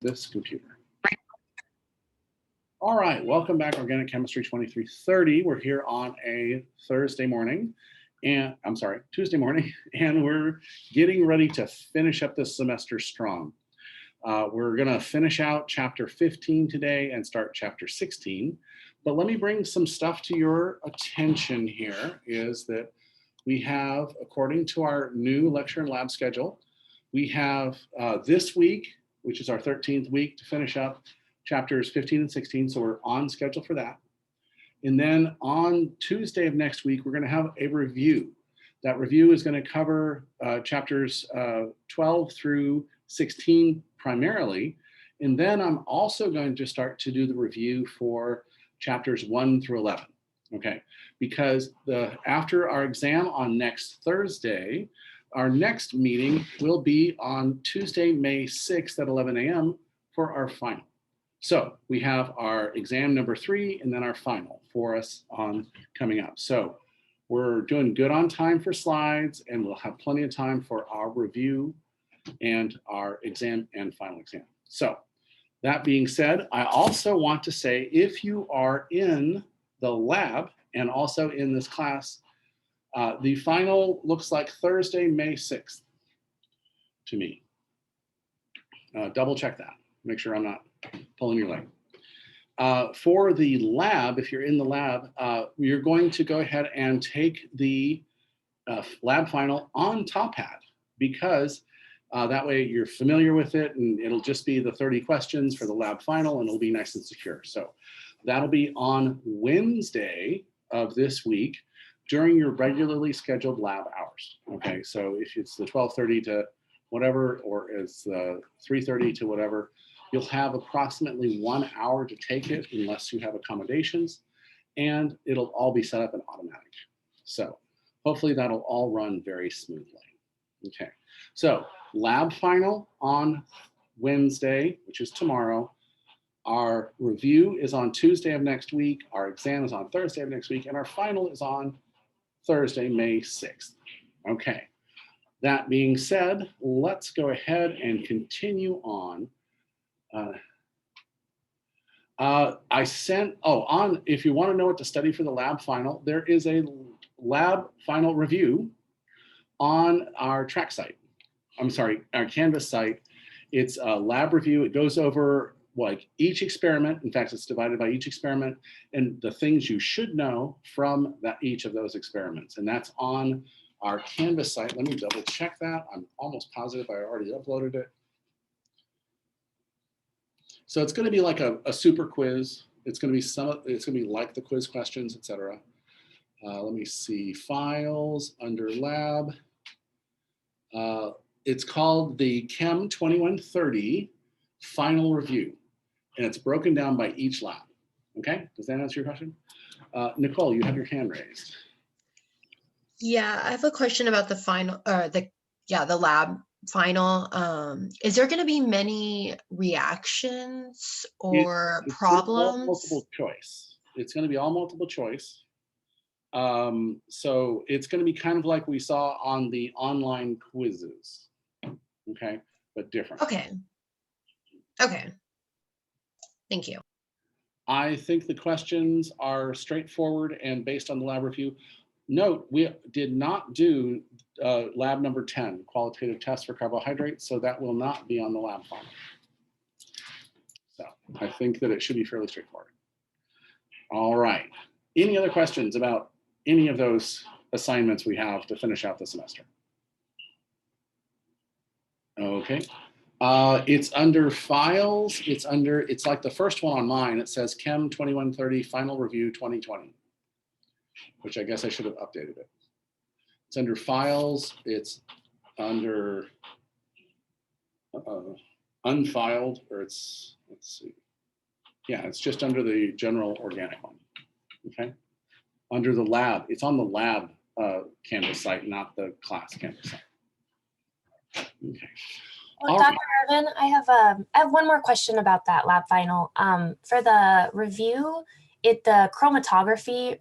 this computer. All right, welcome back, Organic Chemistry 2330. We're here on a Tuesday morning, and we're getting ready to finish up this semester strong. We're gonna finish out chapter 15 today and start chapter 16. But let me bring some stuff to your attention here, is that we have, according to our new lecture and lab schedule, we have this week, which is our 13th week, to finish up chapters 15 and 16. So we're on schedule for that. And then on Tuesday of next week, we're going to have a review. That review is going to cover chapters 12 through 16 primarily. And then I'm also going to start to do the review for chapters 1 through 11. Okay, because after our exam on next Thursday, our next meeting will be on Tuesday, May 6th at 11 a.m. for our final. So we have our exam number 3 and then our final for us on coming up. So we're doing good on time for slides, and we'll have plenty of time for our review and our exam and final exam. So that being said, I also want to say, if you are in the lab and also in this class, the final looks like Thursday, May 6th to me. Double check that, make sure I'm not pulling your leg. For the lab, if you're in the lab, you're going to go ahead and take the lab final on TopPad, because that way you're familiar with it, and it'll just be the 30 questions for the lab final, and it'll be nice and secure. So that'll be on Wednesday of this week during your regularly scheduled lab hours. Okay, so if it's the 12:30 to whatever, or it's the 3:30 to whatever, you'll have approximately 1 hour to take it unless you have accommodations, and it'll all be set up in automatic. So hopefully that'll all run very smoothly. Okay, so lab final on Wednesday, which is tomorrow. Our review is on Tuesday of next week. Our exam is on Thursday of next week, and our final is on Thursday, May 6th. Okay, that being said, let's go ahead and continue on. If you want to know what to study for the lab final, there is a lab final review on our track site. Our Canvas site. It's a lab review. It goes over like each experiment. In fact, it's divided by each experiment and the things you should know from each of those experiments. And that's on our Canvas site. Let me double check that. I'm almost positive I already uploaded it. So it's going to be like a super quiz. It's going to be like the quiz questions, etc. Let me see, files under lab. It's called the CHEM 2130 final review, and it's broken down by each lab. Okay, does that answer your question? Nicole, you have your hand raised. Yeah, I have a question about the final, the lab final. Is there going to be many reactions or problems? Multiple choice. It's going to be all multiple choice. So it's going to be kind of like we saw on the online quizzes. Okay, but different. Okay. Thank you. I think the questions are straightforward and based on the lab review. Note, we did not do lab number 10, qualitative test for carbohydrates, so that will not be on the lab final. So I think that it should be fairly straightforward. All right. Any other questions about any of those assignments we have to finish out the semester? Okay. It's under files. It's like the first one on mine. It says Chem 2130 Final Review 2020, which I guess I should have updated it. It's under files. It's under unfiled, or let's see. Yeah, it's just under the general organic one. Okay. Under the lab. It's on the lab Canvas site, not the class Canvas site. Okay. Well, Dr. Irvin, I have one more question about that lab final. For the review, the chromatography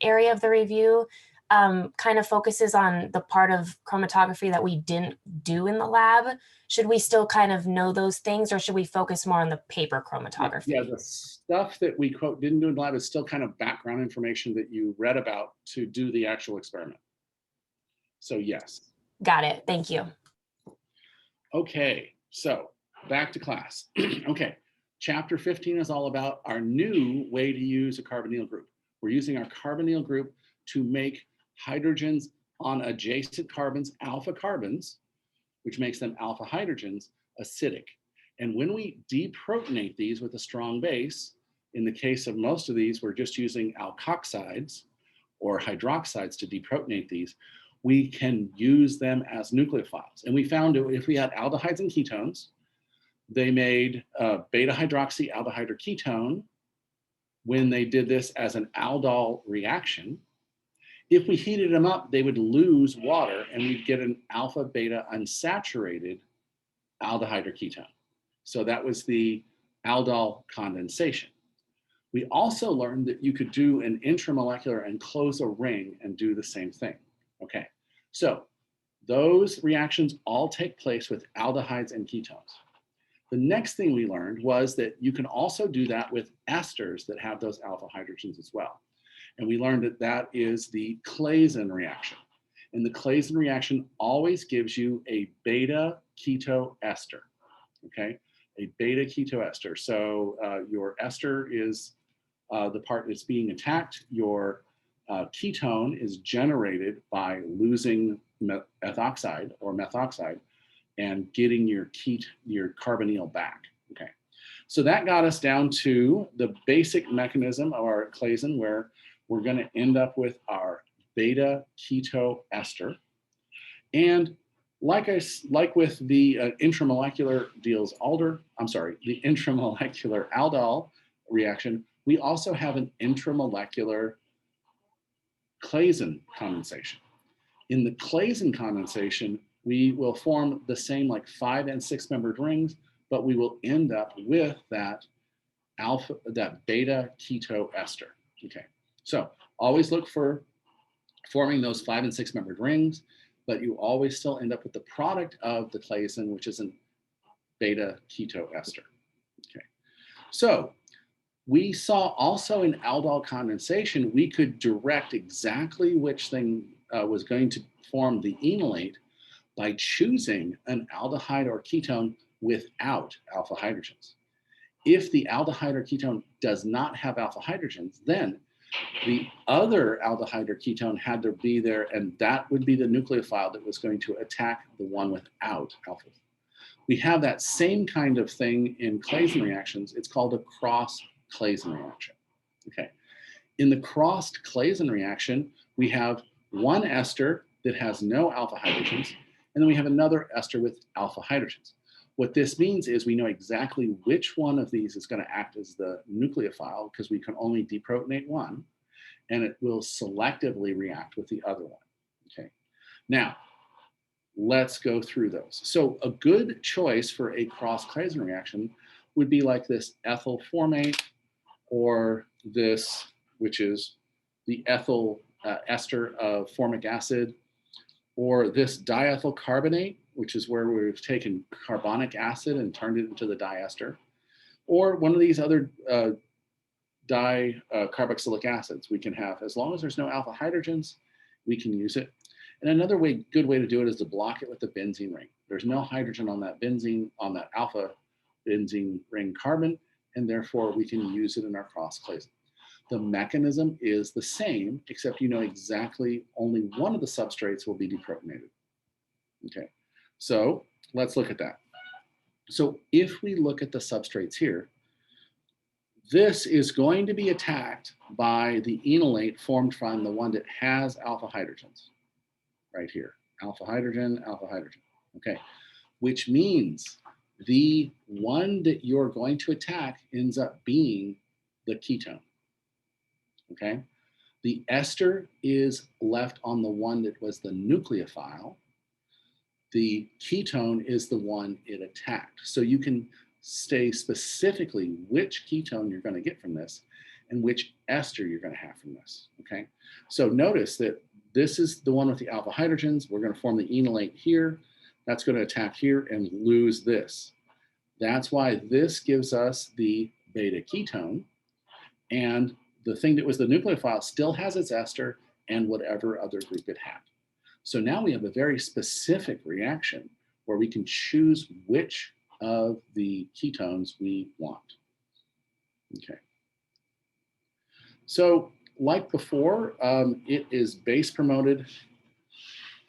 area of the review, kind of focuses on the part of chromatography that we didn't do in the lab. Should we still kind of know those things, or should we focus more on the paper chromatography? Yeah, the stuff that we quote didn't do in the lab is still kind of background information that you read about to do the actual experiment. So yes. Got it. Thank you. Okay, so back to class. Okay, chapter 15 is all about our new way to use a carbonyl group. We're using our carbonyl group to make hydrogens on adjacent carbons, alpha carbons, which makes them alpha hydrogens, acidic. And when we deprotonate these with a strong base, in the case of most of these, we're just using alkoxides or hydroxides to deprotonate these, we can use them as nucleophiles. And we found that if we had aldehydes and ketones, they made beta hydroxy aldehyde or ketone when they did this as an aldol reaction. If we heated them up, they would lose water and we'd get an alpha beta unsaturated aldehyde or ketone. So that was the Aldol condensation. We also learned that you could do an intramolecular and close a ring and do the same thing. Okay, so those reactions all take place with aldehydes and ketones. The next thing we learned was that you can also do that with esters that have those alpha hydrogens as well. And we learned that that is the Claisen reaction. And the Claisen reaction always gives you a beta keto ester, okay? A beta keto ester. So your ester is the part that's being attacked. Your ketone is generated by losing ethoxide or methoxide and getting your carbonyl back, okay? So that got us down to the basic mechanism of our Claisen, where we're going to end up with our beta keto ester. And like with the intramolecular the intramolecular aldol reaction, we also have an intramolecular Claisen condensation. In the Claisen condensation, we will form the same like 5 and 6 membered rings, but we will end up with that beta keto ester. Okay, so always look for forming those 5 and 6 membered rings, but you always still end up with the product of the Claisen, which is a beta keto ester. Okay, so we saw also in aldol condensation, we could direct exactly which thing was going to form the enolate by choosing an aldehyde or ketone without alpha hydrogens. If the aldehyde or ketone does not have alpha hydrogens, then the other aldehyde or ketone had to be there, and that would be the nucleophile that was going to attack the one without alpha. We have that same kind of thing in Claisen reactions. It's called a cross-Claisen reaction. Okay. In the crossed Claisen reaction, we have one ester that has no alpha hydrogens, and then we have another ester with alpha hydrogens. What this means is we know exactly which one of these is going to act as the nucleophile, because we can only deprotonate one, and it will selectively react with the other one. Okay. Now, let's go through those. So a good choice for a cross-Claisen reaction would be like this ethyl formate, or this, which is the ethyl ester of formic acid, or this diethyl carbonate, which is where we've taken carbonic acid and turned it into the diester, or one of these other carboxylic acids we can have. As long as there's no alpha hydrogens, we can use it. And another good way to do it is to block it with the benzene ring. There's no hydrogen on that benzene, on that alpha benzene ring carbon, and therefore we can use it in our cross-Claisen. The mechanism is the same, except you know exactly only one of the substrates will be deprotonated. Okay, so let's look at that. So if we look at the substrates here, this is going to be attacked by the enolate formed from the one that has alpha hydrogens. Right here, alpha hydrogen, okay, which means the one that you're going to attack ends up being the ketone, okay? The ester is left on the one that was the nucleophile. The ketone is the one it attacked. So you can say specifically which ketone you're going to get from this and which ester you're going to have from this, okay? So notice that this is the one with the alpha hydrogens. We're going to form the enolate here. That's going to attack here and lose this. That's why this gives us the beta ketone. And the thing that was the nucleophile still has its ester and whatever other group it had. So now we have a very specific reaction where we can choose which of the ketones we want. Okay. So like before, it is base promoted,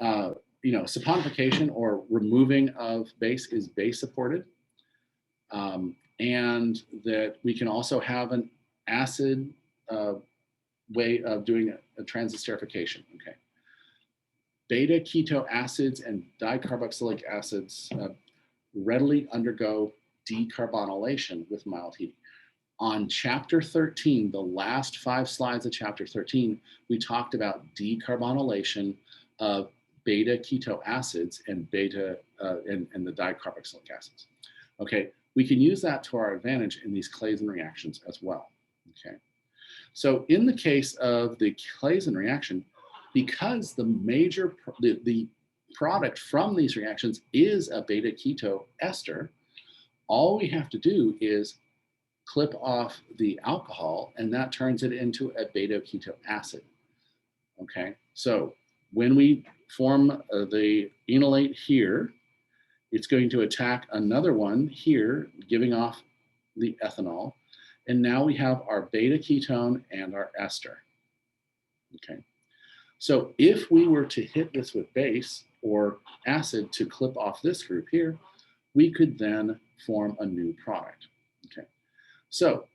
saponification or removing of base is base supported. And that we can also have an acid way of doing a transesterification, okay? Beta keto acids and dicarboxylic acids readily undergo decarbonylation with mild heating. On chapter 13, the last 5 slides of chapter 13, we talked about decarbonylation of beta keto acids and beta and the dicarboxylic acids. Okay, we can use that to our advantage in these Claisen reactions as well. Okay, so in the case of the Claisen reaction, because the product from these reactions is a beta keto ester, all we have to do is clip off the alcohol and that turns it into a beta keto acid. Okay, so when we form the enolate here, it's going to attack another one here, giving off the ethanol. And now we have our beta ketone and our ester. Okay, so if we were to hit this with base or acid to clip off this group here, we could then form a new product. Okay, so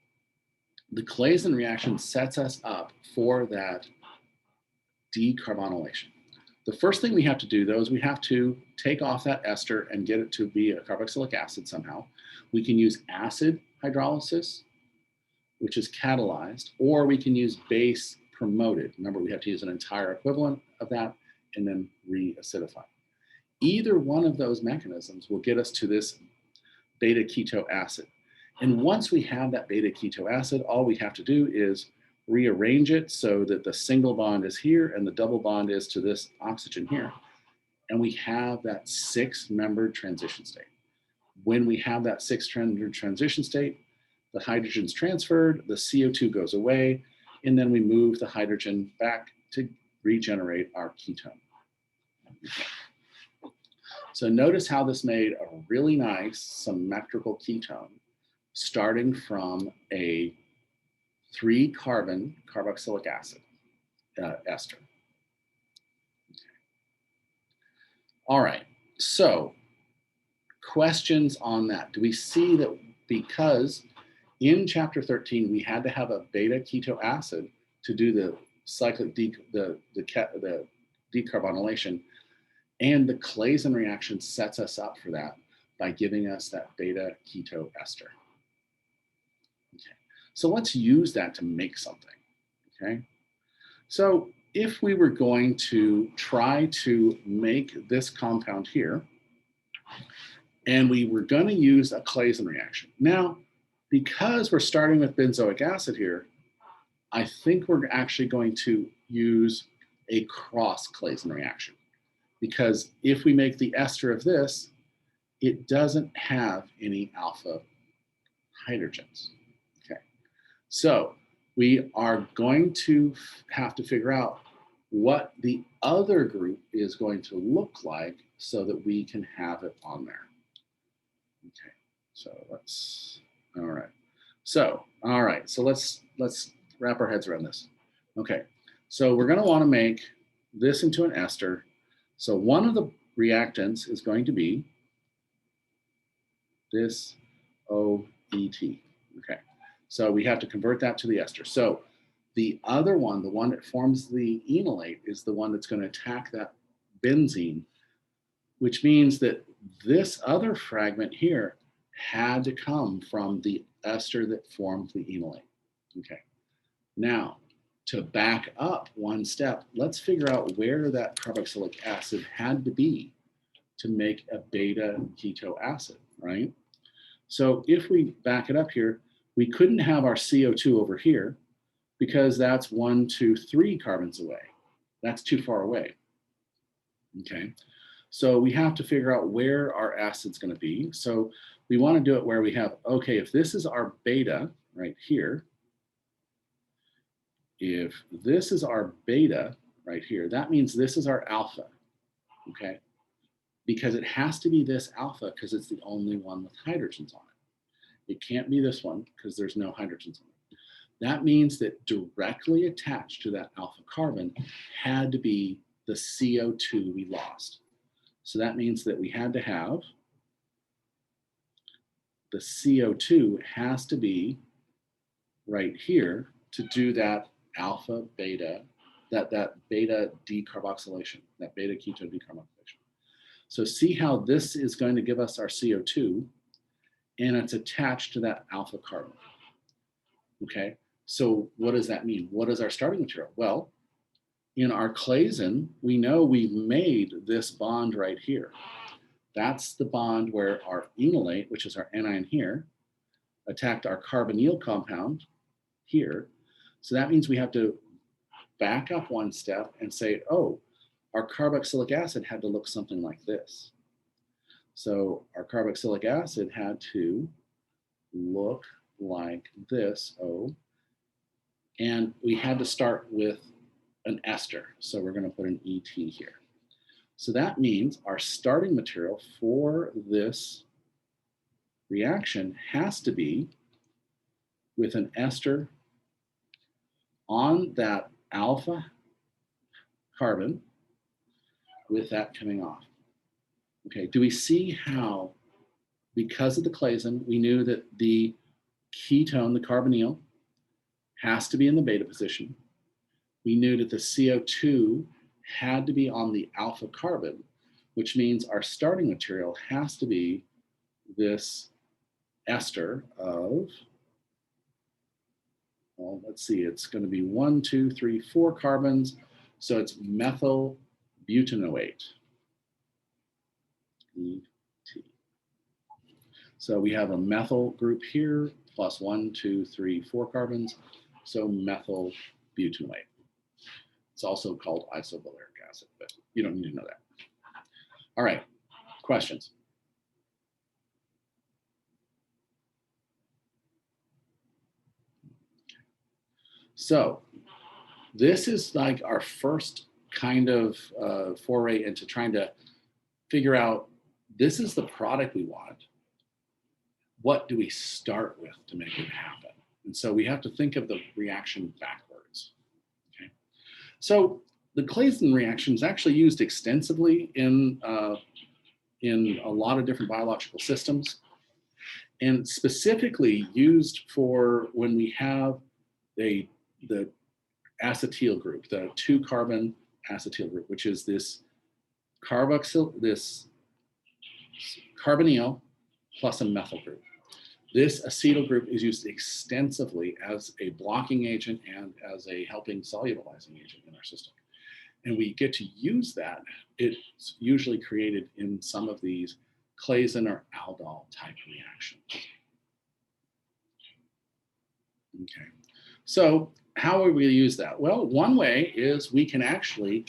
the Claisen reaction sets us up for that decarbonylation. The first thing we have to do, though, is we have to take off that ester and get it to be a carboxylic acid somehow. We can use acid hydrolysis, which is catalyzed, or we can use base promoted. Remember, we have to use an entire equivalent of that and then re-acidify. Either one of those mechanisms will get us to this beta keto acid. And once we have that beta keto acid, all we have to do is rearrange it so that the single bond is here and the double bond is to this oxygen here. And we have that 6-membered transition state. When we have that 6-membered transition state, the hydrogen's transferred, the CO2 goes away, and then we move the hydrogen back to regenerate our ketone. So notice how this made a really nice symmetrical ketone starting from a 3-carbon carboxylic acid ester. Okay. All right, so questions on that? Do we see that because in chapter 13 we had to have a beta keto acid to do the cyclic the decarbonylation, and the Claisen reaction sets us up for that by giving us that beta keto ester. Okay. So let's use that to make something, okay? So if we were going to try to make this compound here, and we were going to use a Claisen reaction. Now, because we're starting with benzoic acid here, I think we're actually going to use a cross Claisen reaction. Because if we make the ester of this, it doesn't have any alpha hydrogens. So we are going to have to figure out what the other group is going to look like so that we can have it on there. Okay, so all right. So let's wrap our heads around this. Okay, so we're gonna wanna make this into an ester. So one of the reactants is going to be this OET, okay. So we have to convert that to the ester. So the other one, the one that forms the enolate, is the one that's going to attack that benzene, which means that this other fragment here had to come from the ester that formed the enolate. Okay. Now, to back up one step, let's figure out where that carboxylic acid had to be to make a beta keto acid, right? So if we back it up here, we couldn't have our CO2 over here because that's 1, 2, 3 carbons away. That's too far away. Okay, so we have to figure out where our acid's going to be. So we want to do it where we have, okay, if this is our beta right here, if this is our beta right here, that means this is our alpha, okay? Because it has to be this alpha because it's the only one with hydrogens on it. It can't be this one because there's no hydrogens on it. That means that directly attached to that alpha carbon had to be the CO2 we lost. So that means that we had to have the CO2 has to be right here to do that alpha beta, that beta decarboxylation, that beta ketone decarboxylation. So see how this is going to give us our CO2 and it's attached to that alpha carbon. Okay, so what does that mean? What is our starting material? Well, in our Claisen, we know we made this bond right here. That's the bond where our enolate, which is our anion here, attacked our carbonyl compound here. So that means we have to back up one step and say, oh, our carboxylic acid had to look something like this. So our carboxylic acid had to look like this, oh, and we had to start with an ester. So we're going to put an ET here. So that means our starting material for this reaction has to be with an ester on that alpha carbon with that coming off. Okay, do we see how, because of the Claisen, we knew that the ketone, the carbonyl, has to be in the beta position. We knew that the CO2 had to be on the alpha carbon, which means our starting material has to be this ester of, well, let's see, it's going to be 1, 2, 3, 4 carbons. So it's methyl butanoate. ET. So we have a methyl group here, plus 1, 2, 3, 4 carbons. So methyl butanoate. It's also called isovaleric acid, but you don't need to know that. All right, questions? So this is like our first kind of foray into trying to figure out, this is the product we want. What do we start with to make it happen? And so we have to think of the reaction backwards. Okay. So the Claisen reaction is actually used extensively in a lot of different biological systems, and specifically used for when we have the acetyl group, the 2-carbon acetyl group, which is this this carbonyl plus a methyl group. This acetyl group is used extensively as a blocking agent and as a helping solubilizing agent in our system. And we get to use that. It's usually created in some of these Claisen or Aldol type reactions. Okay, so how are we going to use that? Well, one way is we can actually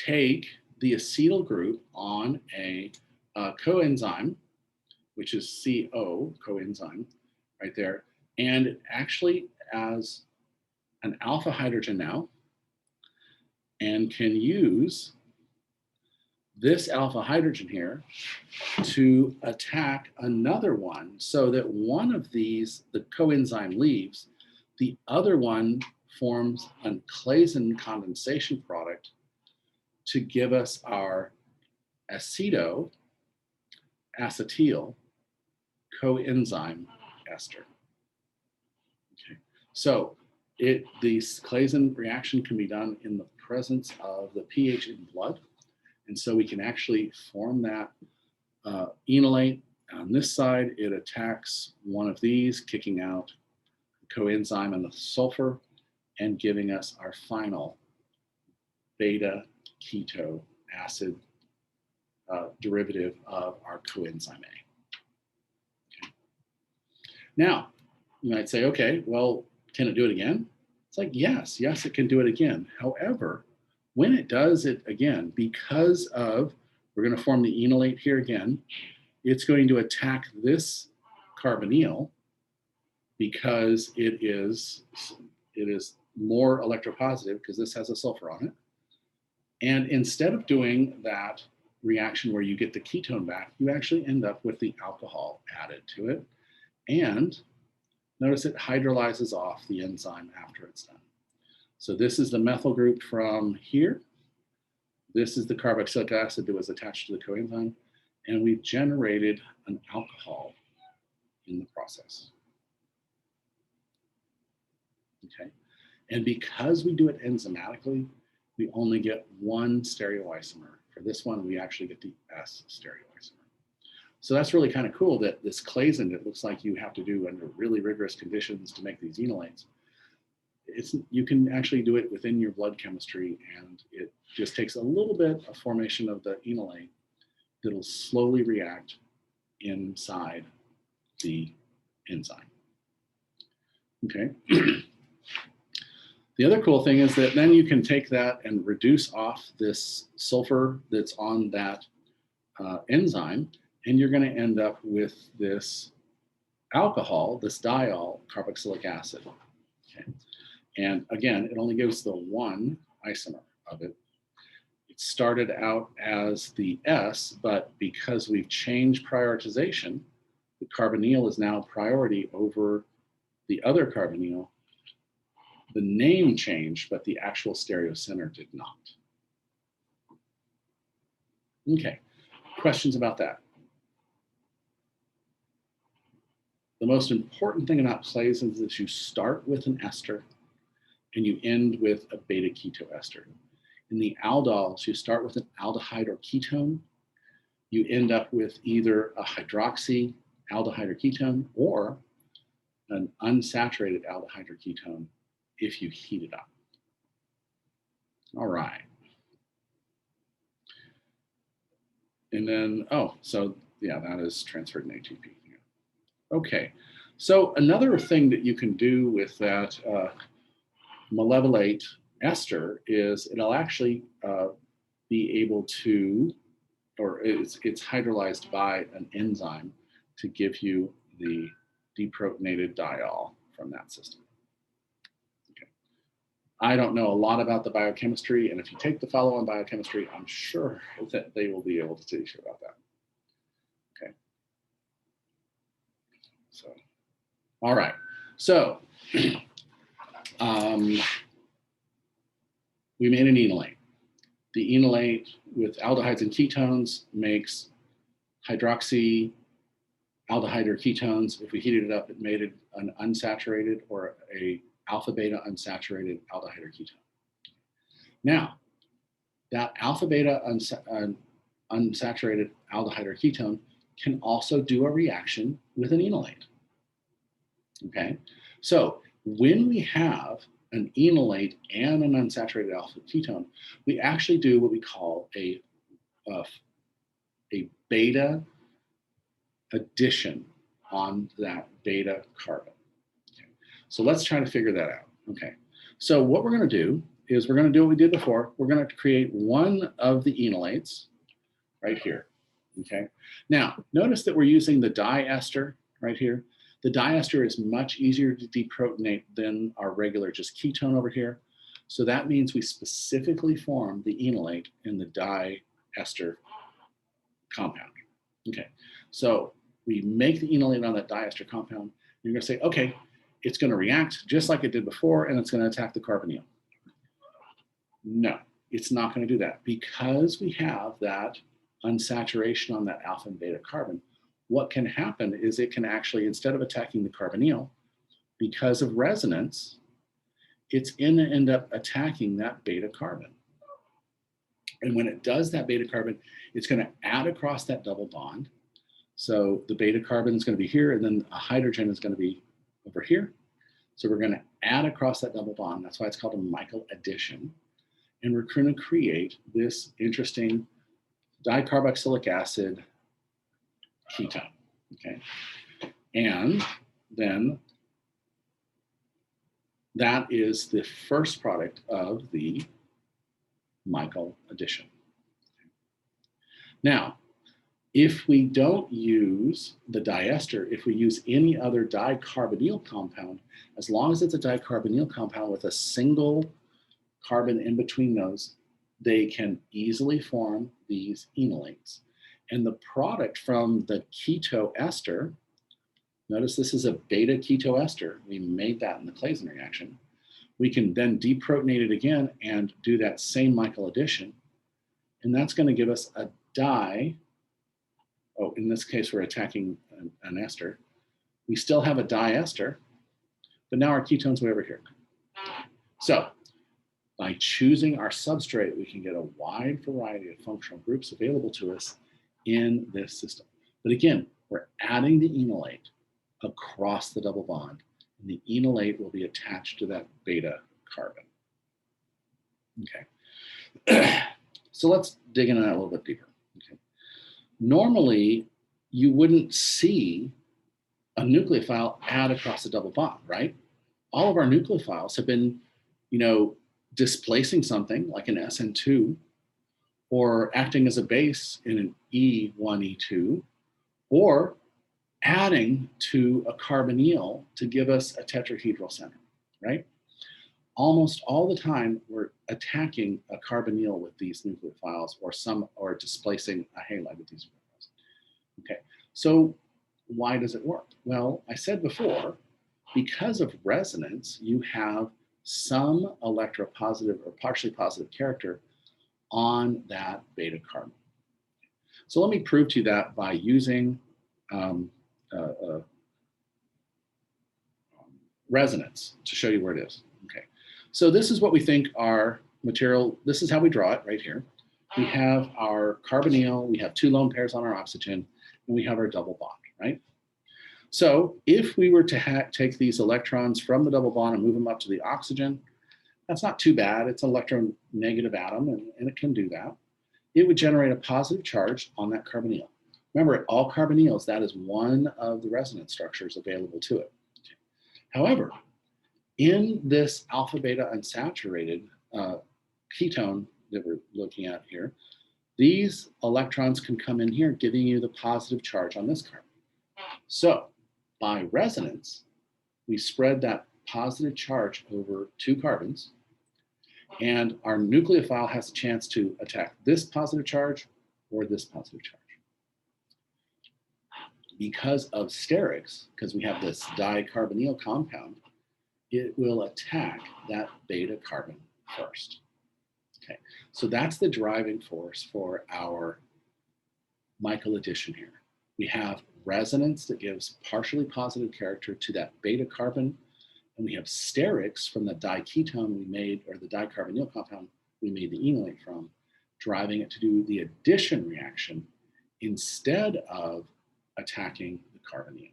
take the acetyl group on a coenzyme, which is CO, coenzyme, right there, and actually as an alpha hydrogen now, and can use this alpha hydrogen here to attack another one, so that one of these, the coenzyme leaves, the other one forms a Claisen condensation product to give us our acetyl coenzyme ester. Okay, so the Claisen reaction can be done in the presence of the pH in blood, and so we can actually form that enolate. On this side, it attacks one of these, kicking out the coenzyme and the sulfur, and giving us our final beta keto acid derivative of our coenzyme A. Okay. Now, you might say, okay, well, can it do it again? It's like, yes, it can do it again. However, when it does it again, because of, we're going to form the enolate here again, it's going to attack this carbonyl because it is more electropositive because this has a sulfur on it. And instead of doing that reaction where you get the ketone back, you actually end up with the alcohol added to it. And notice it hydrolyzes off the enzyme after it's done. So this is the methyl group from here. This is the carboxylic acid that was attached to the coenzyme. And we've generated an alcohol in the process. Okay. And because we do it enzymatically, we only get one stereoisomer. For this one, we actually get the S stereoisomer. So that's really kind of cool that this Claisen, it looks like you have to do under really rigorous conditions to make these enolates. You can actually do it within your blood chemistry, and it just takes a little bit of formation of the enolate that'll slowly react inside the enzyme. Okay. The other cool thing is that then you can take that and reduce off this sulfur that's on that enzyme, and you're going to end up with this alcohol, this diol carboxylic acid. Okay. And again, it only gives the one isomer of it. It started out as the S, but because we've changed prioritization, the carbonyl is now priority over the other carbonyl. The name changed, but the actual stereocenter did not. Okay, questions about that? The most important thing about Claisen is that you start with an ester and you end with a beta ketoester. In the aldols, you start with an aldehyde or ketone. You end up with either a hydroxy aldehyde or ketone or an unsaturated aldehyde or ketone if you heat it up. All right. And then, oh, so yeah, that is transferred in ATP. Okay, so another thing that you can do with that malevolate ester is it'll actually be able to, or it's hydrolyzed by an enzyme to give you the deprotonated diol from that system. Okay. I don't know a lot about the biochemistry, and if you take the follow-on biochemistry, I'm sure that they will be able to teach you about that. Okay. So, all right. So, we made an enolate. The enolate with aldehydes and ketones makes hydroxy aldehyde or ketones. If we heated it up, it made it an unsaturated or a alpha beta unsaturated aldehyde or ketone. Now, that alpha beta unsaturated aldehyde or ketone can also do a reaction with an enolate. Okay, so when we have an enolate and an unsaturated alpha ketone, we actually do what we call a beta addition on that beta carbon. Okay. So let's try to figure that out. Okay, so what we're going to do is we're going to do what we did before. We're going to create one of the enolates right here. Okay, now notice that we're using the diester right here. The diester is much easier to deprotonate than our regular just ketone over here. So that means we specifically form the enolate in the diester compound. Okay, so we make the enolate on that diester compound. You're going to say, okay, it's going to react just like it did before, and it's going to attack the carbonyl. No, it's not going to do that because we have that unsaturation on that alpha and beta carbon. What can happen is it can actually, instead of attacking the carbonyl, because of resonance, it's going to end up attacking that beta carbon. And when it does that beta carbon, it's going to add across that double bond. So the beta carbon is going to be here, and then a hydrogen is going to be over here. So we're going to add across that double bond. That's why it's called a Michael addition. And we're going to create this interesting dicarboxylic acid ketone. Okay, and then that is the first product of the Michael addition. Now, if we don't use the diester, if we use any other dicarbonyl compound, as long as it's a dicarbonyl compound with a single carbon in between those, they can easily form these enolates. And the product from the keto ester, notice this is a beta keto ester. We made that in the Claisen reaction. We can then deprotonate it again and do that same Michael addition. And that's going to give us a di. Oh, in this case, we're attacking an ester. We still have a diester, but now our ketone's way over here. So by choosing our substrate, we can get a wide variety of functional groups available to us in this system. But again, we're adding the enolate across the double bond, and the enolate will be attached to that beta carbon. Okay. So let's dig into that a little bit deeper. Okay. Normally, you wouldn't see a nucleophile add across the double bond, right? All of our nucleophiles have been, displacing something like an SN2, or acting as a base in an E1E2, or adding to a carbonyl to give us a tetrahedral center, right? Almost all the time, we're attacking a carbonyl with these nucleophiles, or displacing a halide with these nucleophiles. Okay, so why does it work? Well, I said before, because of resonance, you have some electropositive or partially positive character on that beta carbon. So let me prove to you that by using resonance to show you where it is. Okay, so this is what we think our material, this is how we draw it right here. We have our carbonyl, we have 2 lone pairs on our oxygen, and we have our double bond, right? So if we were to take these electrons from the double bond and move them up to the oxygen, that's not too bad. It's an electronegative atom, and it can do that. It would generate a positive charge on that carbonyl. Remember, all carbonyls, that is one of the resonance structures available to it. However, in this alpha beta unsaturated ketone that we're looking at here, these electrons can come in here, giving you the positive charge on this carbon. So by resonance, we spread that positive charge over 2 carbons, and our nucleophile has a chance to attack this positive charge or this positive charge. Because of sterics, because we have this dicarbonyl compound, it will attack that beta carbon first. Okay, so that's the driving force for our Michael addition here. We have resonance that gives partially positive character to that beta carbon, and we have sterics from the diketone we made, or the dicarbonyl compound we made the enolate from, driving it to do the addition reaction instead of attacking the carbonyl.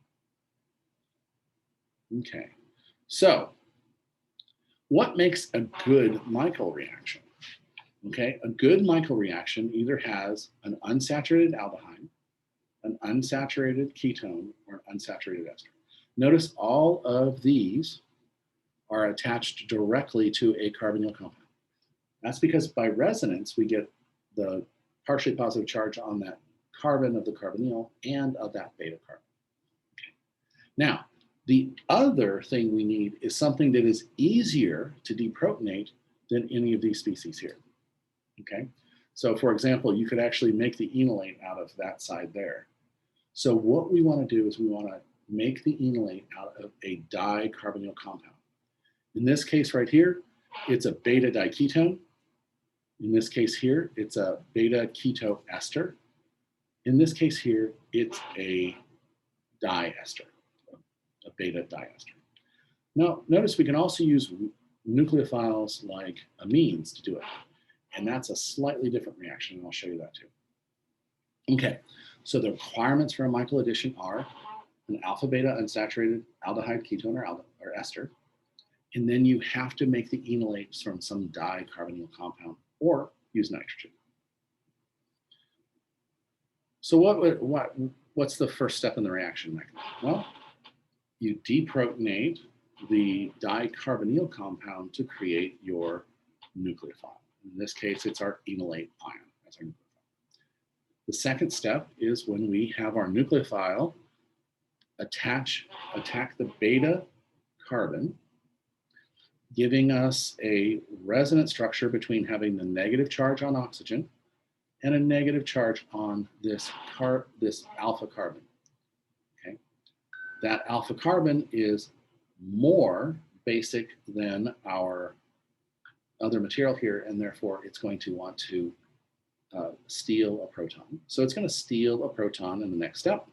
Okay, so what makes a good Michael reaction? Okay, a good Michael reaction either has an unsaturated aldehyde, an unsaturated ketone, or an unsaturated ester. Notice all of these are attached directly to a carbonyl compound. That's because by resonance, we get the partially positive charge on that carbon of the carbonyl and of that beta carbon. Okay. Now, the other thing we need is something that is easier to deprotonate than any of these species here. Okay, so for example, you could actually make the enolate out of that side there. So what we want to do is we want to make the enolate out of a dicarbonyl compound. In this case right here, it's a beta diketone. In this case here, it's a beta keto ester. In this case here, it's a diester, a beta diester. Now, notice we can also use nucleophiles like amines to do it. And that's a slightly different reaction, and I'll show you that too. Okay, so the requirements for a Michael addition are an alpha beta unsaturated aldehyde ketone or ester, and then you have to make the enolates from some dicarbonyl compound or use nitrogen. So what's the first step in the reaction mechanism? Well, you deprotonate the dicarbonyl compound to create your nucleophile. In this case, it's our enolate ion as our nucleophile. The second step is when we have our nucleophile attack the beta carbon, giving us a resonance structure between having the negative charge on oxygen and a negative charge on this alpha carbon. Okay, that alpha carbon is more basic than our other material here, and therefore it's going to want to steal a proton. So it's going to steal a proton in the next step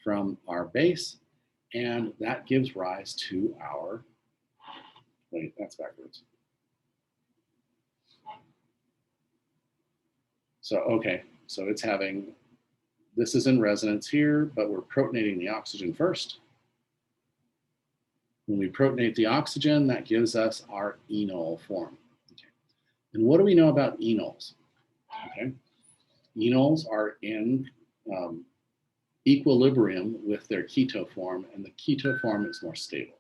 from our base, and that gives rise to our, wait, that's backwards. So, okay, so it's having, this is in resonance here, but we're protonating the oxygen first. When we protonate the oxygen, that gives us our enol form. Okay. And what do we know about enols? Okay. Enols are in equilibrium with their keto form, and the keto form is more stable.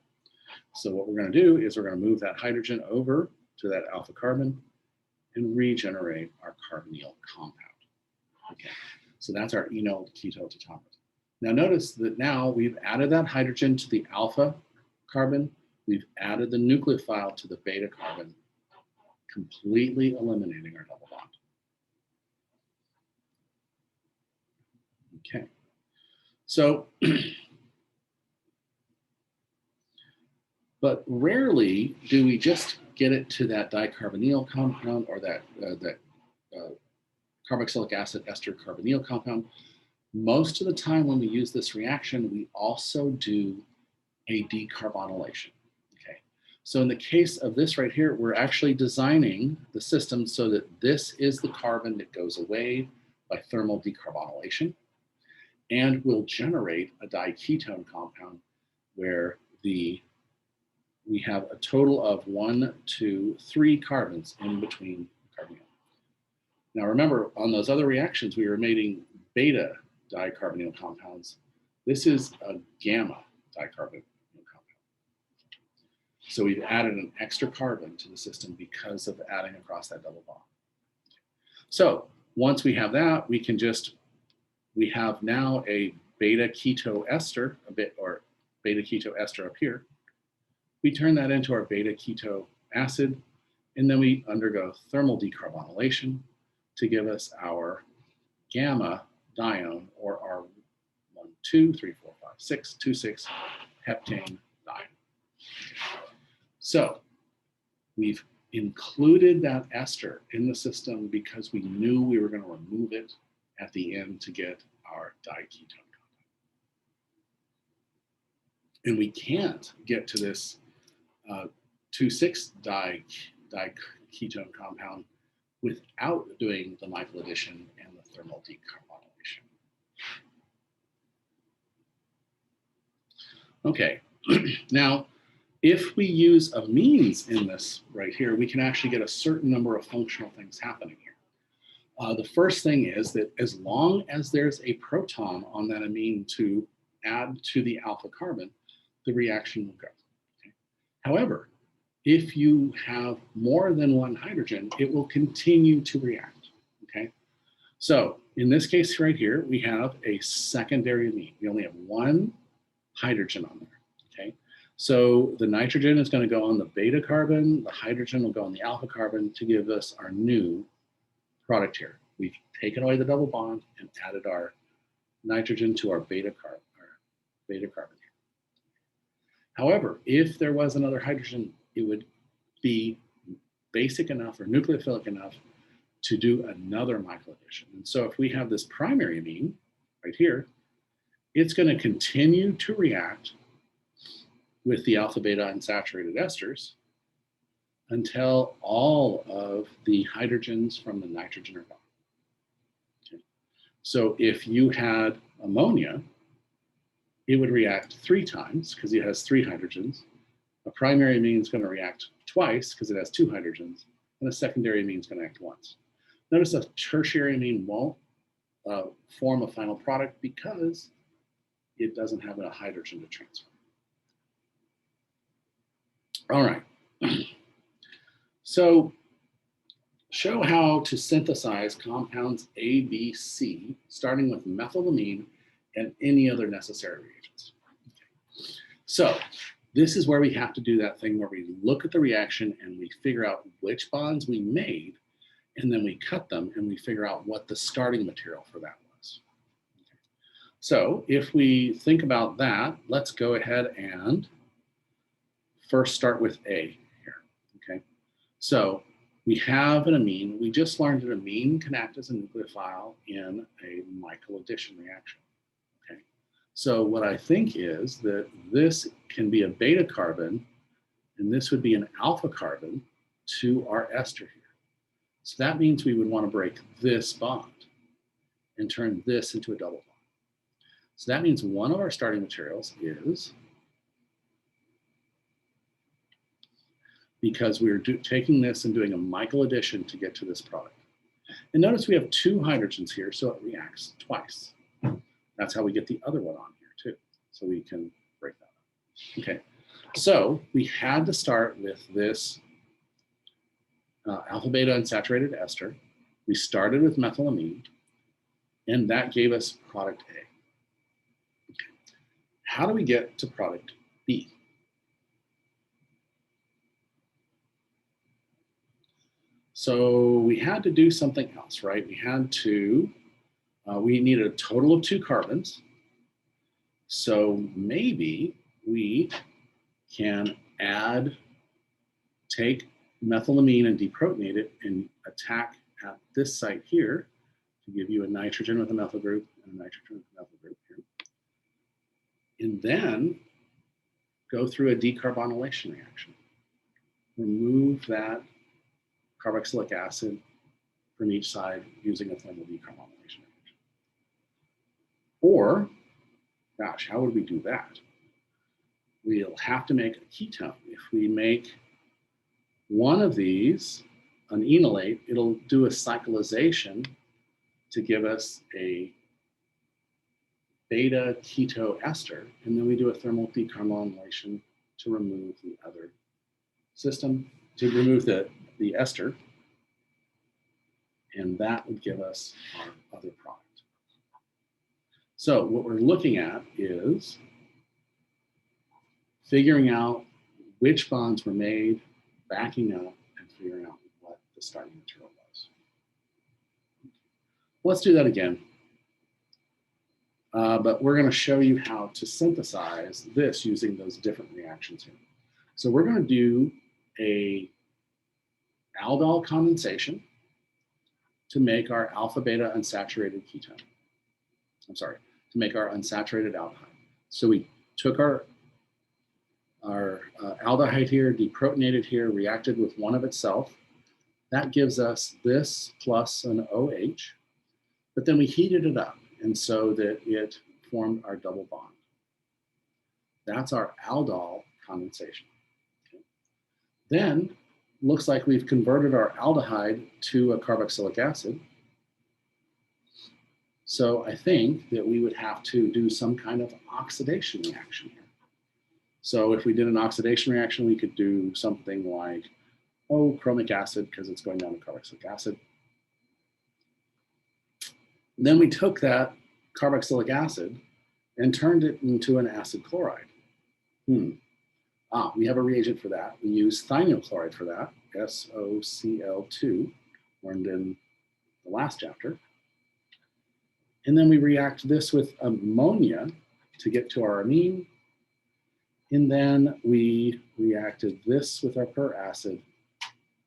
So what we're going to do is we're going to move that hydrogen over to that alpha carbon and regenerate our carbonyl compound. Okay, so that's our enol keto tautomate. Now notice that now we've added that hydrogen to the alpha carbon, we've added the nucleophile to the beta carbon, completely eliminating our double bond. Okay, so but rarely do we just get it to that dicarbonyl compound or that carboxylic acid ester carbonyl compound. Most of the time when we use this reaction, we also do a decarbonylation. Okay, so in the case of this right here, we're actually designing the system so that this is the carbon that goes away by thermal decarbonylation, and will generate a diketone compound where we have a total of 1, 2, 3 carbons in between carbonyl. Now remember, on those other reactions, we were making beta dicarbonyl compounds. This is a gamma dicarbonyl compound. So we've added an extra carbon to the system because of adding across that double bond. So once we have that, we have now a beta keto ester, beta keto ester up here. We turn that into our beta keto acid, and then we undergo thermal decarbonylation to give us our gamma dione, or our 1, 2, 3, 4, 5, 6, 2, 6 heptane dione. So we've included that ester in the system because we knew we were going to remove it at the end to get our diketone compound. And we can't get to this 2,6 diketone compound without doing the Michael addition and the thermal decarbonylation. Okay, now if we use amines in this right here, we can actually get a certain number of functional things happening here. The first thing is that as long as there's a proton on that amine to add to the alpha carbon, the reaction will go. Okay. However, if you have more than one hydrogen, it will continue to react. Okay. So in this case right here, we have a secondary amine. We only have one hydrogen on there. Okay. So the nitrogen is going to go on the beta carbon, the hydrogen will go on the alpha carbon to give us our new product here. We've taken away the double bond and added our nitrogen to our beta carbon here. However, if there was another hydrogen, it would be basic enough or nucleophilic enough to do another Michael addition. And so if we have this primary amine right here, it's going to continue to react with the alpha beta unsaturated esters until all of the hydrogens from the nitrogen are gone. Okay. So if you had ammonia, it would react 3 times because it has 3 hydrogens. A primary amine is going to react twice because it has 2 hydrogens, and a secondary amine is going to act once. Notice a tertiary amine won't form a final product because it doesn't have a hydrogen to transfer. All right. So show how to synthesize compounds A, B, C, starting with methylamine and any other necessary reagents. Okay. So this is where we have to do that thing where we look at the reaction and we figure out which bonds we made, and then we cut them and we figure out what the starting material for that was. Okay. So if we think about that, let's go ahead and first start with A here, okay? So we have an amine. We just learned that amine can act as a nucleophile in a Michael addition reaction, okay? So what I think is that this can be a beta carbon, and this would be an alpha carbon to our ester here. So that means we would want to break this bond and turn this into a double bond. So that means one of our starting materials is, because we're taking this and doing a Michael addition to get to this product. And notice we have two hydrogens here, so it reacts twice. That's how we get the other one on here too. So we can break that up. Okay, so we had to start with this alpha beta unsaturated ester. We started with methylamine, and that gave us product A. Okay. How do we get to product B? So we had to do something else, right? We had to, we needed a total of 2 carbons. So maybe we can take methylamine and deprotonate it and attack at this site here to give you a nitrogen with a methyl group and a nitrogen with a methyl group here. And then go through a decarbonylation reaction. Remove that carboxylic acid from each side using a thermal decarbonylation reaction. Or, gosh, how would we do that? We'll have to make a ketone. If we make one of these, an enolate, it'll do a cyclization to give us a beta keto ester, and then we do a thermal decarbonylation to remove the other system, to remove the ester, and that would give us our other product. So what we're looking at is figuring out which bonds were made, backing up, and figuring out what the starting material was. Let's do that again. But we're going to show you how to synthesize this using those different reactions here. So we're going to do a aldol condensation to make our alpha beta unsaturated ketone. I'm sorry, to make our unsaturated aldehyde. So we took our aldehyde here, deprotonated here, reacted with one of itself. That gives us this plus an OH, but then we heated it up, and so that it formed our double bond. That's our aldol condensation. Okay. Then, looks like we've converted our aldehyde to a carboxylic acid. So I think that we would have to do some kind of oxidation reaction here. So if we did an oxidation reaction, we could do something like, chromic acid, because it's going down to carboxylic acid. Then we took that carboxylic acid and turned it into an acid chloride. We have a reagent for that. We use thionyl chloride for that, SOCl2, learned in the last chapter. And then we react this with ammonia to get to our amine. And then we reacted this with our peracid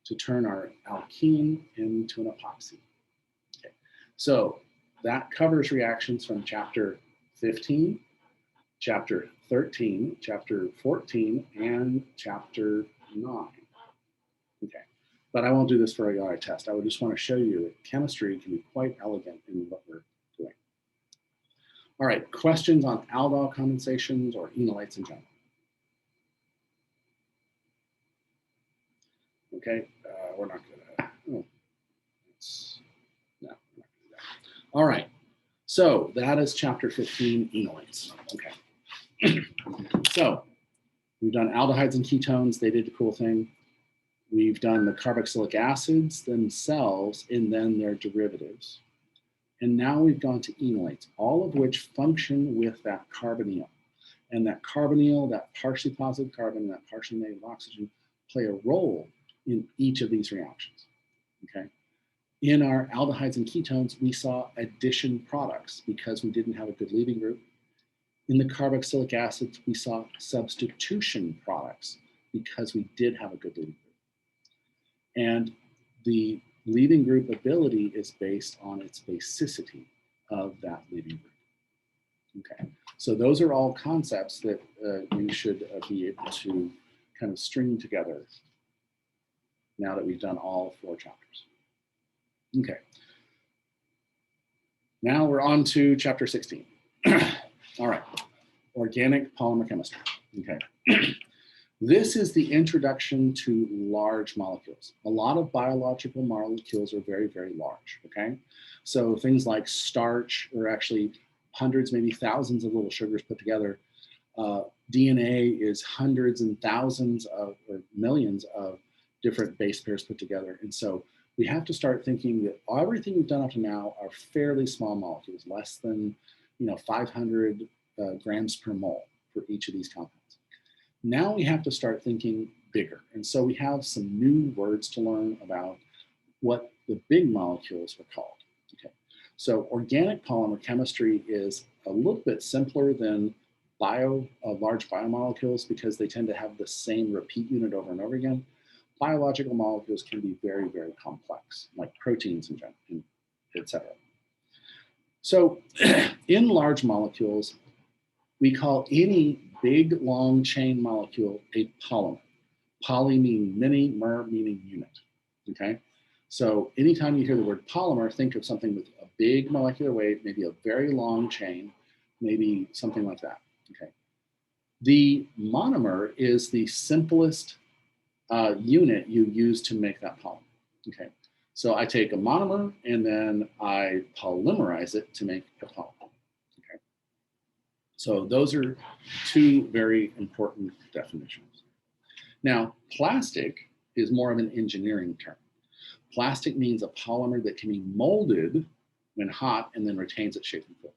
to turn our alkene into an epoxy. Okay. So that covers reactions from chapter 15, chapter 13, chapter 14, and chapter 9. Okay, but I won't do this for a test. I would just want to show you that chemistry can be quite elegant in what we're doing. All right, questions on aldol condensations or enolates in general? Okay, we're not gonna, no, we're not gonna do that. All right, so that is chapter 15, enolates. Okay, so we've done aldehydes and ketones. They did the cool thing. We've done the carboxylic acids themselves and then their derivatives. And now we've gone to enolates, all of which function with that carbonyl. And that carbonyl, that partially positive carbon, that partially negative oxygen, play a role in each of these reactions, okay? In our aldehydes and ketones, we saw addition products because we didn't have a good leaving group. In the carboxylic acids, we saw substitution products because we did have a good leaving group. And the leaving group ability is based on its basicity of that leaving group. Okay, so those are all concepts that you should be able to kind of string together now that we've done all 4 chapters. Okay, now we're on to chapter 16. All right, organic polymer chemistry. Okay. This is the introduction to large molecules. A lot of biological molecules are very, very large, okay? So things like starch are actually hundreds, maybe thousands of little sugars put together. DNA is hundreds and thousands of, or millions of different base pairs put together. And so we have to start thinking that everything we've done up to now are fairly small molecules, less than 500 grams per mole for each of these compounds. Now we have to start thinking bigger. And so we have some new words to learn about what the big molecules are called. Okay. So organic polymer chemistry is a little bit simpler than large biomolecules because they tend to have the same repeat unit over and over again. Biological molecules can be very, very complex, like proteins in general, et cetera. So in large molecules, we call any big long chain molecule a polymer. Poly meaning many, mer meaning unit, okay? So anytime you hear the word polymer, think of something with a big molecular weight, maybe a very long chain, maybe something like that, okay? The monomer is the simplest unit you use to make that polymer, okay? So I take a monomer and then I polymerize it to make a polymer. So those are 2 very important definitions. Now, plastic is more of an engineering term. Plastic means a polymer that can be molded when hot and then retains its shape and form.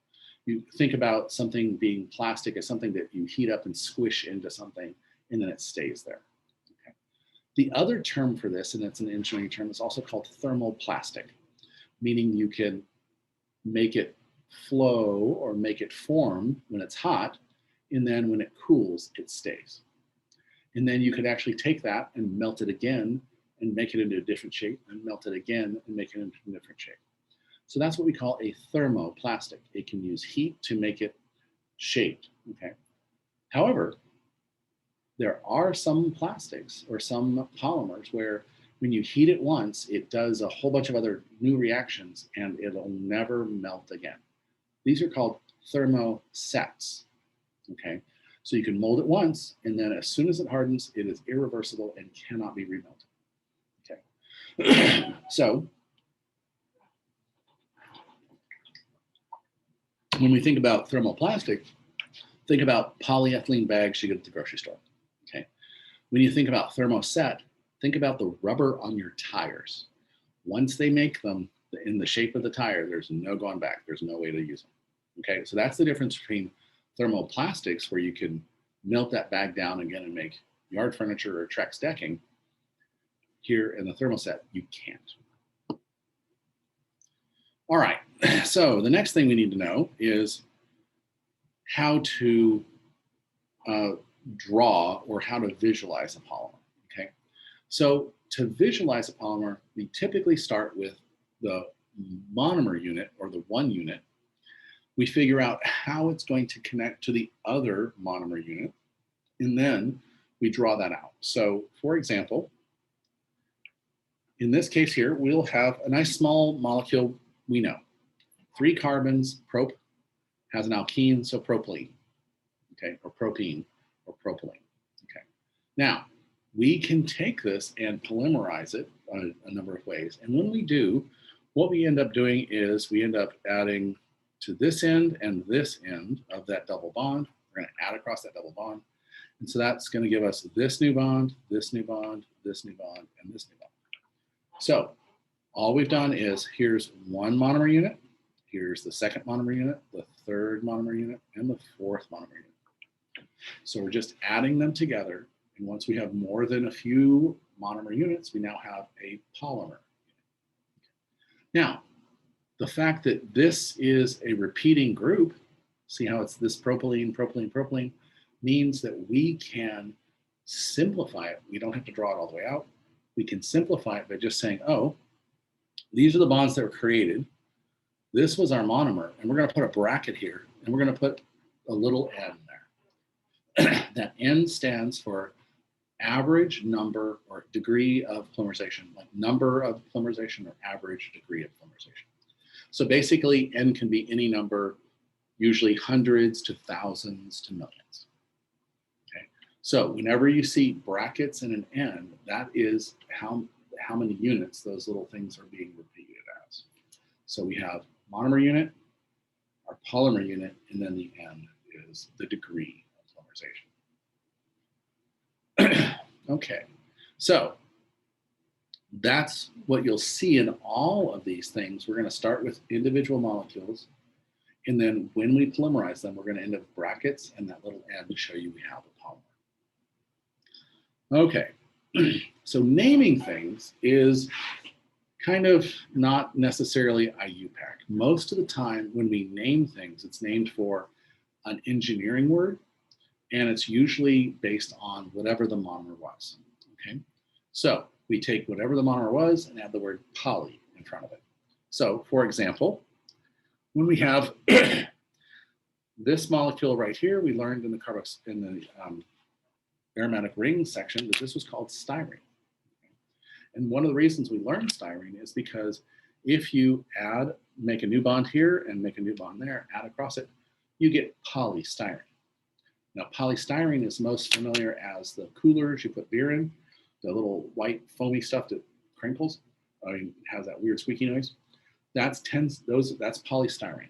You think about something being plastic as something that you heat up and squish into something and then it stays there. Okay. The other term for this, and it's an engineering term, is also called thermoplastic, meaning you can make it flow or make it form when it's hot, and then when it cools, it stays. And then you could actually take that and melt it again and make it into a different shape, and melt it again and make it into a different shape. So that's what we call a thermoplastic. It can use heat to make it shaped, okay? However, there are some plastics or some polymers where when you heat it once, it does a whole bunch of other new reactions and it'll never melt again. These are called thermosets, okay? So you can mold it once, and then as soon as it hardens, it is irreversible and cannot be remelted, okay? So when we think about thermoplastic, think about polyethylene bags you get at the grocery store, okay? When you think about thermoset, think about the rubber on your tires. Once they make them in the shape of the tire, there's no going back. There's no way to use them. Okay, so that's the difference between thermoplastics, where you can melt that bag down again and make yard furniture or Trex decking. Here in the thermoset, you can't. All right, so the next thing we need to know is how to draw or how to visualize a polymer, okay? So to visualize a polymer, we typically start with the monomer unit or the 1 unit. We figure out how it's going to connect to the other monomer unit, and then we draw that out. So for example, in this case here, we'll have a nice small molecule we know. 3 carbons, prop, has an alkene, so propylene, okay, or propene, or propylene, okay. Now, we can take this and polymerize it a number of ways. And when we do, what we end up doing is we end up adding to this end and this end of that double bond. We're going to add across that double bond. And so that's going to give us this new bond, this new bond, this new bond, and this new bond. So all we've done is here's one monomer unit, here's the second monomer unit, the third monomer unit, and the fourth monomer unit. So we're just adding them together. And once we have more than a few monomer units, we now have a polymer. Now, the fact that this is a repeating group, see how it's this propylene, propylene, propylene, means that we can simplify it. We don't have to draw it all the way out. We can simplify it by just saying, oh, these are the bonds that were created. This was our monomer, and we're going to put a bracket here, and we're going to put a little n there. That n stands for average number or degree of polymerization, like number of polymerization or average degree of polymerization. So basically, n can be any number, usually hundreds to thousands to millions. So whenever you see brackets and an n, that is how many units those little things are being repeated as. So we have monomer unit, our polymer unit, and then the n is the degree of polymerization. Okay, so that's what you'll see in all of these things. We're going to start with individual molecules, and then when we polymerize them, we're going to end up with brackets and that little n to show you we have a polymer. Okay, so naming things is kind of not necessarily IUPAC. Most of the time when we name things, it's named for an engineering word, and it's usually based on whatever the monomer was, okay? So we take whatever the monomer was and add the word poly in front of it. So for example, when we have this molecule right here, we learned in the aromatic ring section that this was called styrene. And one of the reasons we learned styrene is because if you make a new bond here and make a new bond there, add across it, you get polystyrene. Now, polystyrene is most familiar as the coolers you put beer in, the little white foamy stuff that crinkles, it has that weird squeaky noise. That's polystyrene.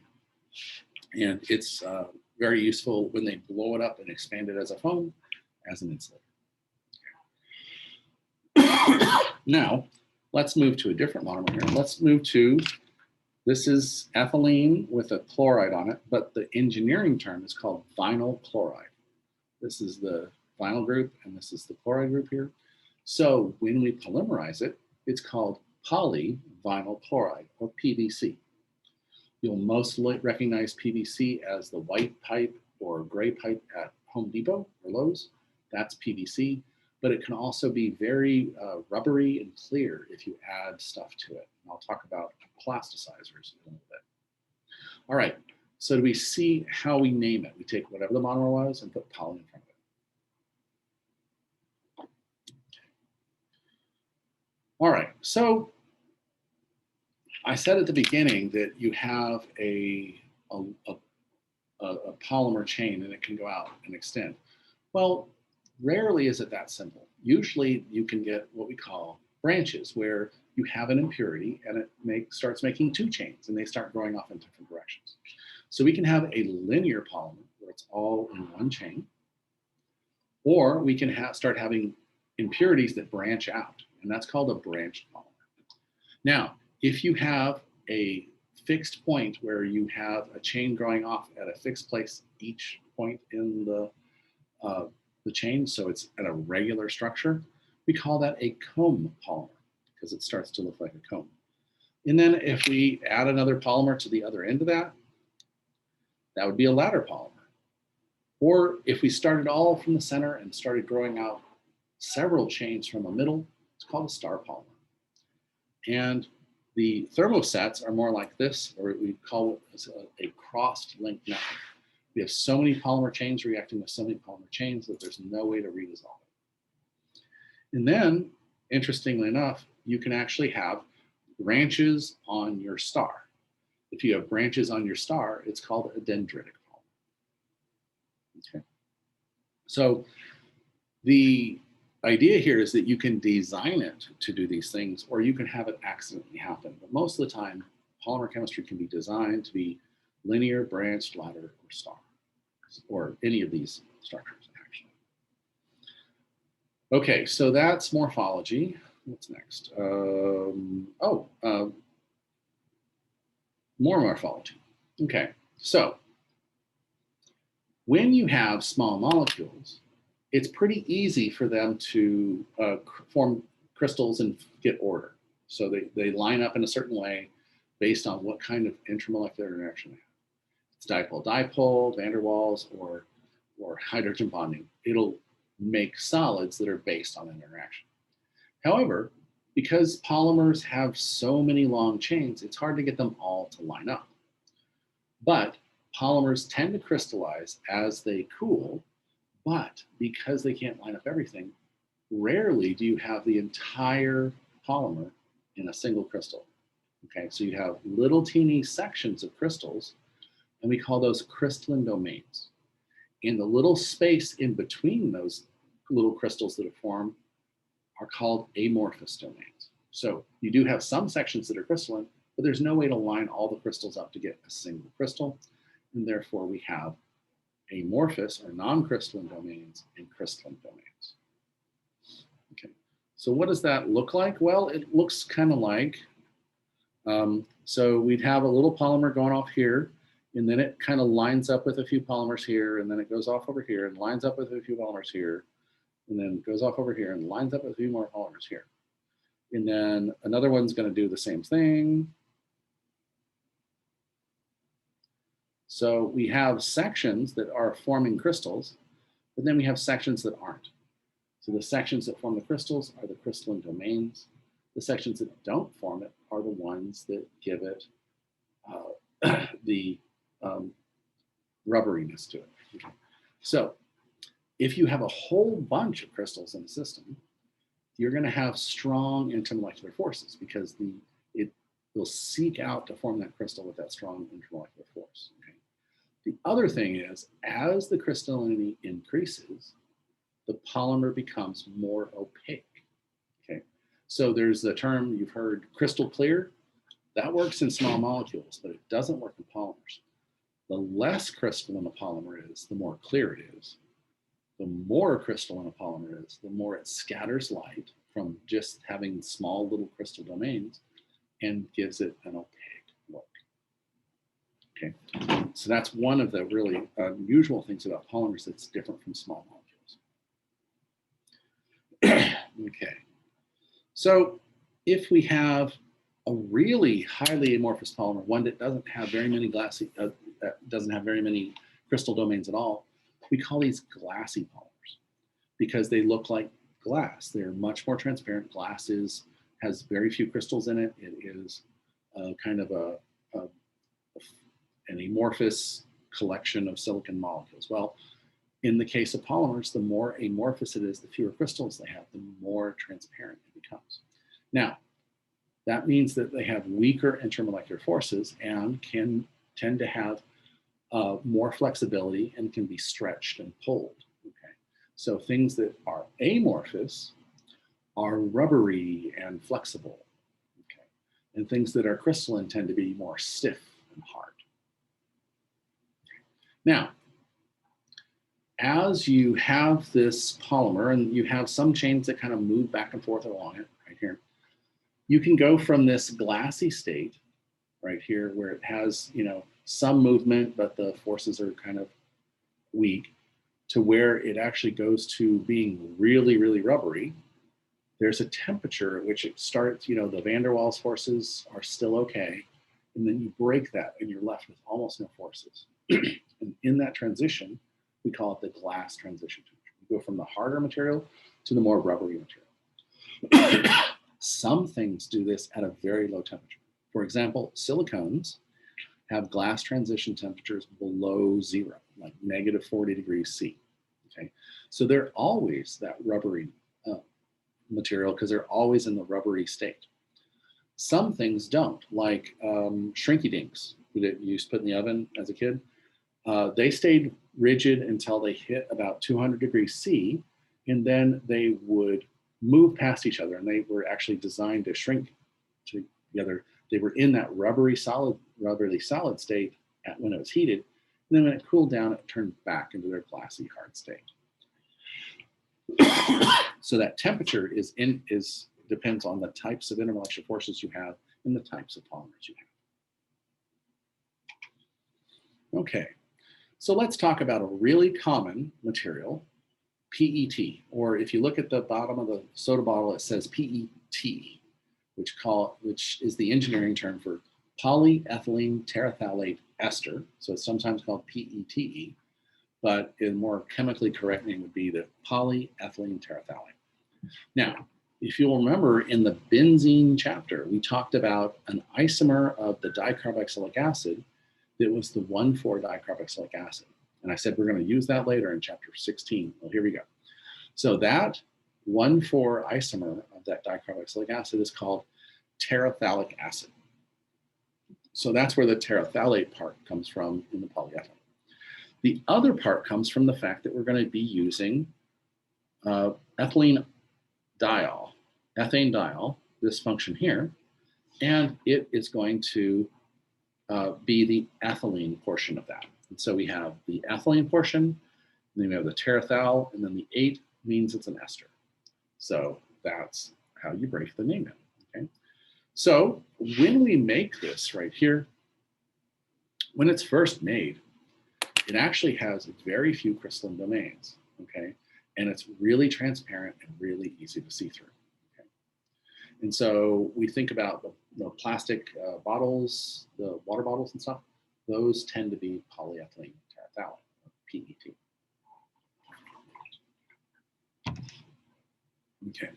And it's very useful when they blow it up and expand it as a foam, as an insulator. Now, let's move to a different monomer here. Let's move to, this is ethylene with a chloride on it, but the engineering term is called vinyl chloride. This is the vinyl group, and this is the chloride group here. So when we polymerize it, it's called polyvinyl chloride, or PVC. You'll mostly recognize PVC as the white pipe or gray pipe at Home Depot or Lowe's. That's PVC, but it can also be very rubbery and clear if you add stuff to it. And I'll talk about plasticizers in a little bit. All right, so do we see how we name it? We take whatever the monomer was and put poly in front of it. All right, so I said at the beginning that you have a polymer chain and it can go out and extend. Well, rarely is it that simple. Usually you can get what we call branches, where you have an impurity and it starts making two chains and they start growing off in different directions. So we can have a linear polymer where it's all in one chain, or we can start having impurities that branch out, and that's called a branched polymer. Now, if you have a fixed point where you have a chain growing off at a fixed place each point in the chain, so it's at a regular structure, we call that a comb polymer because it starts to look like a comb. And then if we add another polymer to the other end of that, that would be a ladder polymer. Or if we started all from the center and started growing out several chains from the middle, it's called a star polymer. And the thermosets are more like this, or we call it a crossed link network. We have so many polymer chains reacting with so many polymer chains that there's no way to redissolve it. And then, interestingly enough, you can actually have branches on your star. If you have branches on your star, it's called a dendritic polymer. Okay. So the idea here is that you can design it to do these things, or you can have it accidentally happen. But most of the time, polymer chemistry can be designed to be linear, branched, ladder, or star, or any of these structures, actually. Okay, so that's morphology. What's next? More morphology. Okay, so when you have small molecules, it's pretty easy for them to form crystals and get order. So they line up in a certain way based on what kind of intramolecular interaction they have. It's dipole-dipole, van der Waals, or hydrogen bonding. It'll make solids that are based on an interaction. However, because polymers have so many long chains, it's hard to get them all to line up. But polymers tend to crystallize as they cool, but because they can't line up everything, rarely do you have the entire polymer in a single crystal. Okay, so you have little teeny sections of crystals, and we call those crystalline domains. And the little space in between those little crystals that have formed are called amorphous domains. So you do have some sections that are crystalline, but there's no way to line all the crystals up to get a single crystal. And therefore we have amorphous or non-crystalline domains and crystalline domains. Okay, so what does that look like? Well, it looks kind of like, so we'd have a little polymer going off here, and then it kind of lines up with a few polymers here, and then it goes off over here and lines up with a few polymers here, and then goes off over here and lines up with a few more polymers here. And then another one's going to do the same thing. So we have sections that are forming crystals, but then we have sections that aren't. So the sections that form the crystals are the crystalline domains. The sections that don't form it are the ones that give it the rubberiness to it. Okay. So if you have a whole bunch of crystals in the system, you're going to have strong intermolecular forces because it will seek out to form that crystal with that strong intermolecular force. Okay. The other thing is, as the crystallinity increases, the polymer becomes more opaque. Okay. So there's the term you've heard, crystal clear. That works in small molecules, but it doesn't work in polymers. The less crystalline a polymer is, the more clear it is. The more crystalline a polymer is, the more it scatters light from just having small little crystal domains and gives it an opaque look. Okay, so that's one of the really unusual things about polymers that's different from small molecules. Okay, so if we have a really highly amorphous polymer, one that doesn't have very many doesn't have very many crystal domains at all, we call these glassy polymers because they look like glass. They're much more transparent. Glass has very few crystals in it. It is kind of an amorphous collection of silicon molecules. Well, in the case of polymers, the more amorphous it is, the fewer crystals they have, the more transparent it becomes. Now, that means that they have weaker intermolecular forces and can tend to have more flexibility and can be stretched and pulled. Okay, so things that are amorphous are rubbery and flexible. Okay, and things that are crystalline tend to be more stiff and hard. Now, as you have this polymer and you have some chains that kind of move back and forth along it right here, you can go from this glassy state right here where it has, some movement, but the forces are kind of weak, to where it actually goes to being really, really rubbery. There's a temperature at which it starts, the van der Waals forces are still okay. And then you break that and you're left with almost no forces. And in that transition, we call it the glass transition temperature. You go from the harder material to the more rubbery material. Some things do this at a very low temperature. For example, silicones have glass transition temperatures below zero, like -40 degrees C. Okay, so they're always that rubbery material because they're always in the rubbery state. Some things don't, like shrinky dinks that you used to put in the oven as a kid. They stayed rigid until they hit about 200 degrees C, and then they would move past each other, and they were actually designed to shrink together. They were in that rubberly solid state when it was heated, and then when it cooled down, it turned back into their glassy hard state. So that temperature depends on the types of intermolecular forces you have and the types of polymers you have. Okay, so let's talk about a really common material, PET, or if you look at the bottom of the soda bottle, it says PET, which is the engineering term for polyethylene terephthalate ester. So it's sometimes called PETE, but a more chemically correct name would be the polyethylene terephthalate. Now, if you'll remember in the benzene chapter, we talked about an isomer of the dicarboxylic acid that was the 1,4-dicarboxylic acid. And I said, we're going to use that later in chapter 16. Well, here we go. So that 1,4 isomer of that dicarboxylic acid is called terephthalic acid. So that's where the terephthalate part comes from in the polyethylene. The other part comes from the fact that we're going to be using ethane diol, this function here, and it is going to be the ethylene portion of that. And so we have the ethylene portion, and then we have the terephthal, and then the 8 means it's an ester. So that's how you break the name in, okay? So when we make this right here, when it's first made, it actually has very few crystalline domains, okay? And it's really transparent and really easy to see through, okay? And so we think about the plastic bottles, the water bottles and stuff, those tend to be polyethylene terephthalate, PET. Okay.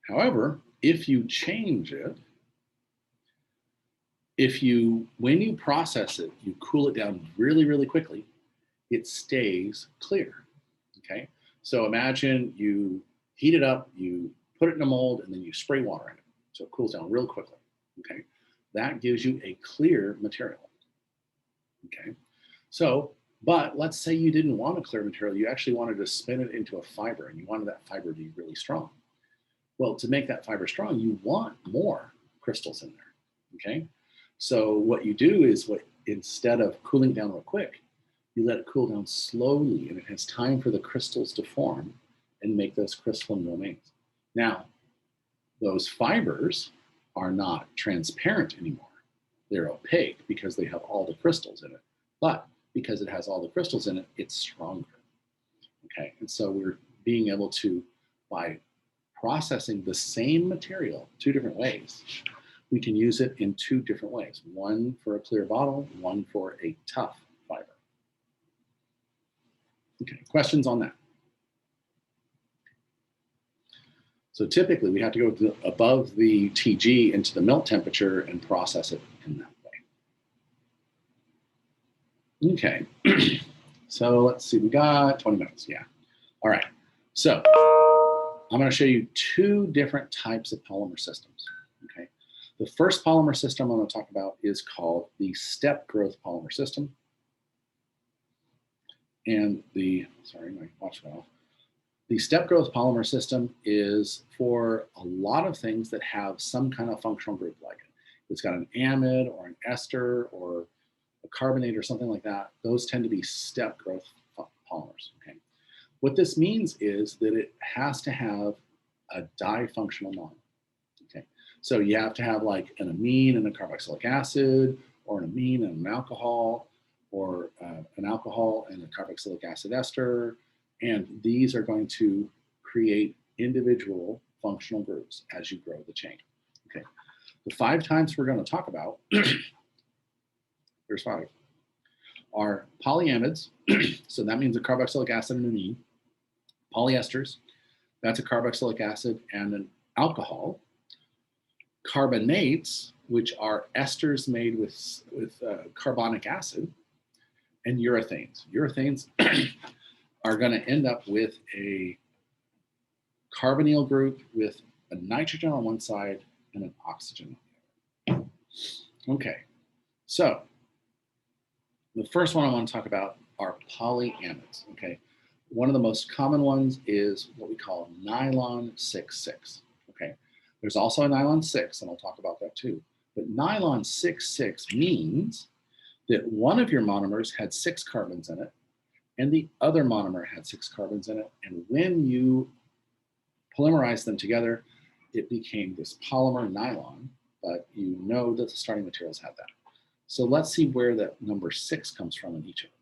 However, if you change it, when you process it, you cool it down really, really quickly, it stays clear, okay? So imagine you heat it up, you put it in a mold, and then you spray water in it. So it cools down real quickly, okay? That gives you a clear material, okay? So, but let's say you didn't want a clear material, you actually wanted to spin it into a fiber, and you wanted that fiber to be really strong. Well, to make that fiber strong, you want more crystals in there, okay? So what you do is, instead of cooling down real quick, you let it cool down slowly, and it has time for the crystals to form and make those crystalline domains. Now, those fibers are not transparent anymore. They're opaque because they have all the crystals in it. But because it has all the crystals in it, it's stronger. Okay, and so we're being able to, by processing the same material 2 different ways, we can use it in 2 different ways. One for a clear bottle, one for a tough fiber. Okay, questions on that? So typically we have to go above the TG into the melt temperature and process it in that way. Okay, so let's see, we got 20 minutes, yeah. All right, so I'm gonna show you 2 different types of polymer systems, okay? The first polymer system I'm gonna talk about is called the step growth polymer system. And sorry, my watch fell off. The step growth polymer system is for a lot of things that have some kind of functional group like it. It's got an amide or an ester or a carbonate or something like that. Those tend to be step growth polymers, okay? What this means is that it has to have a difunctional monomer, okay? So you have to have like an amine and a carboxylic acid, or an amine and an alcohol, or an alcohol and a carboxylic acid ester, and these are going to create individual functional groups as you grow the chain. Okay, the 5 types we're going to talk about, there's 5, are polyamides, so that means a carboxylic acid and an amine. Polyesters, that's a carboxylic acid and an alcohol. Carbonates, which are esters made with carbonic acid. And urethanes. Urethanes are going to end up with a carbonyl group with a nitrogen on one side and an oxygen on the other. Okay, so the first one I want to talk about are polyamides. Okay, one of the most common ones is what we call Nylon 6,6. Okay, there's also a Nylon 6, and I'll talk about that too. But Nylon 6,6 means that one of your monomers had 6 carbons in it, and the other monomer had 6 carbons in it. And when you polymerized them together, it became this polymer nylon, but you know that the starting materials had that. So let's see where that number 6 comes from in each of them.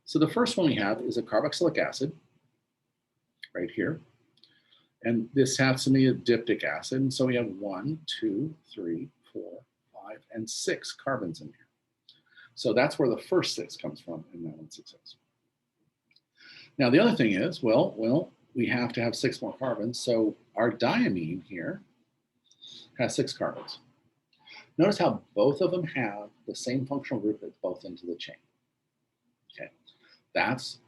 So the first one we have is a carboxylic acid right here. And this has to be a diptychic acid. And so we have 1, 2, 3, 4, 5, and 6 carbons in here. So that's where the first 6 comes from in nylon 6,6. Now the other thing is, well, we have to have 6 more carbons. So our diamine here has 6 carbons. Notice how both of them have the same functional group that's both into the chain. Okay, that's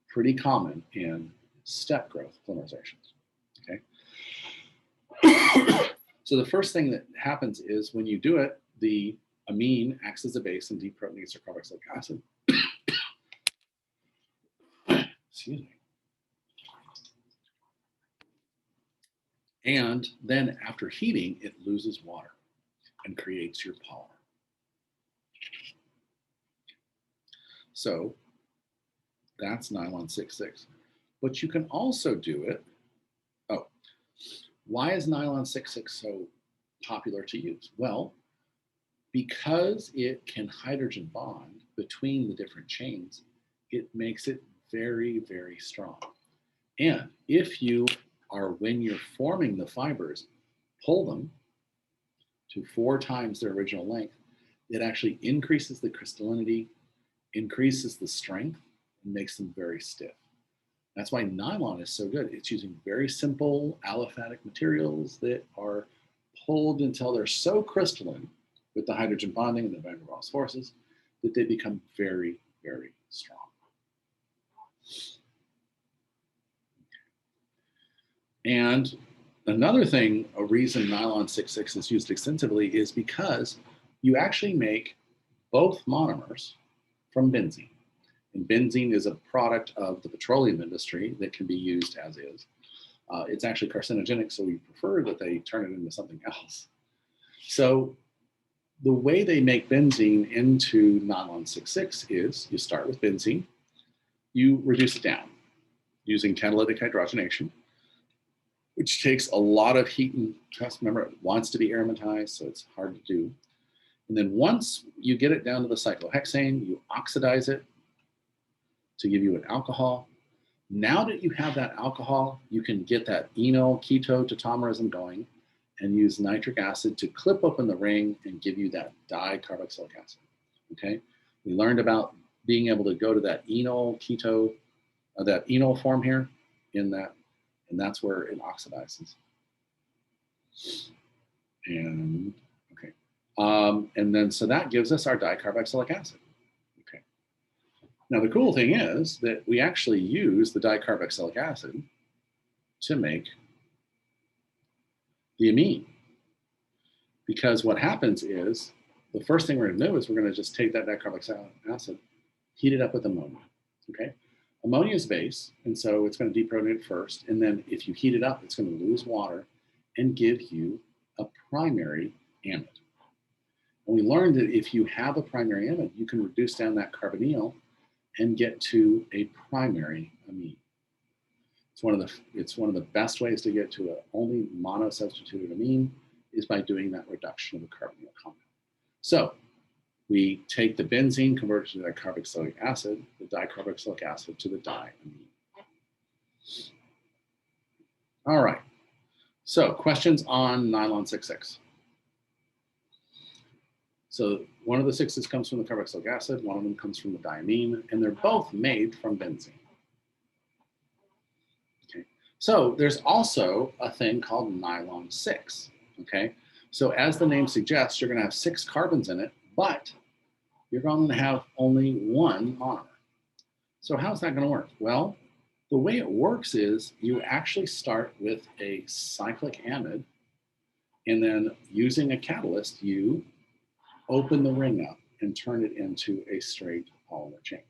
pretty common in step growth polymerizations. Okay, so the first thing that happens is when you do it, the amine acts as a base and deprotonates your carboxylic acid. Excuse me. And then after heating, it loses water and creates your polymer. So that's nylon 6,6. But you can also do it. Oh, why is nylon 6,6 so popular to use? Well, because it can hydrogen bond between the different chains, it makes it very, very strong. And if you are, when you're forming the fibers, pull them to 4 times their original length, it actually increases the crystallinity, increases the strength, and makes them very stiff. That's why nylon is so good. It's using very simple aliphatic materials that are pulled until they're so crystalline with the hydrogen bonding and the van der Waals forces that they become very, very strong. And another thing, a reason nylon 6,6 is used extensively is because you actually make both monomers from benzene. And benzene is a product of the petroleum industry that can be used as is. It's actually carcinogenic, so we prefer that they turn it into something else. So the way they make benzene into nylon 6,6 is you start with benzene, you reduce it down using catalytic hydrogenation, which takes a lot of heat and trust. Remember, it wants to be aromatized, so it's hard to do. And then once you get it down to the cyclohexane, you oxidize it to give you an alcohol. Now that you have that alcohol, you can get that enol keto tautomerism going and use nitric acid to clip open the ring and give you that dicarboxylic acid. Okay, we learned about being able to go to that enol keto, that enol form here in that, and that's where it oxidizes. And okay, and then so that gives us our dicarboxylic acid. Okay. Now the cool thing is that we actually use the dicarboxylic acid to make the amine, because what happens is the first thing we're going to do is we're going to just take that dicarboxylic acid, heat it up with ammonia. Okay. Ammonia is base, and so it's going to deprotonate first, and then if you heat it up, it's going to lose water and give you a primary amide. And we learned that if you have a primary amide, you can reduce down that carbonyl and get to a primary amine. It's one of the best ways to get to a only monosubstituted amine is by doing that reduction of the carbonyl compound. So we take the benzene, convert it to the carboxylic acid, the dicarboxylic acid to the diamine. All right. So questions on nylon 6,6. So one of the 6s comes from the carboxylic acid, one of them comes from the diamine, and they're both made from benzene. Okay. So there's also a thing called nylon 6. Okay. So as the name suggests, you're going to have 6 carbons in it, but you're going to have only 1 monomer. So how's that going to work? Well, the way it works is you actually start with a cyclic amide, and then using a catalyst, you open the ring up and turn it into a straight polymer chain.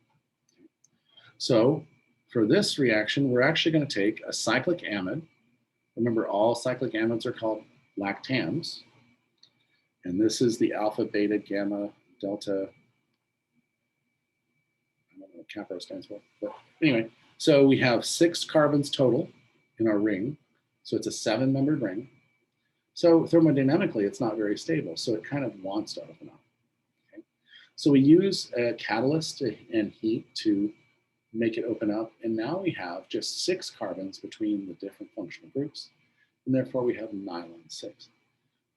So for this reaction, we're actually going to take a cyclic amide. Remember, all cyclic amides are called lactams. And this is the alpha, beta, gamma, delta. I don't know what capro stands for. But anyway, so we have 6 carbons total in our ring. So it's a 7-membered ring. So thermodynamically, it's not very stable. So it kind of wants to open up. Okay? So we use a catalyst and heat to make it open up. And now we have just 6 carbons between the different functional groups. And therefore we have Nylon 6.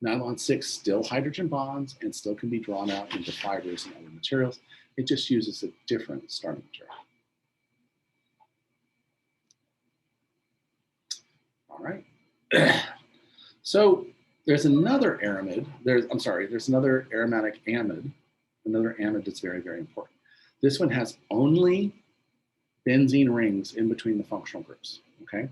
Nylon 6 still hydrogen bonds and still can be drawn out into fibers and other materials. It just uses a different starting material. All right. So there's another aramid. There's another aromatic amide. Another amide that's very, very important. This one has only benzene rings in between the functional groups. Okay,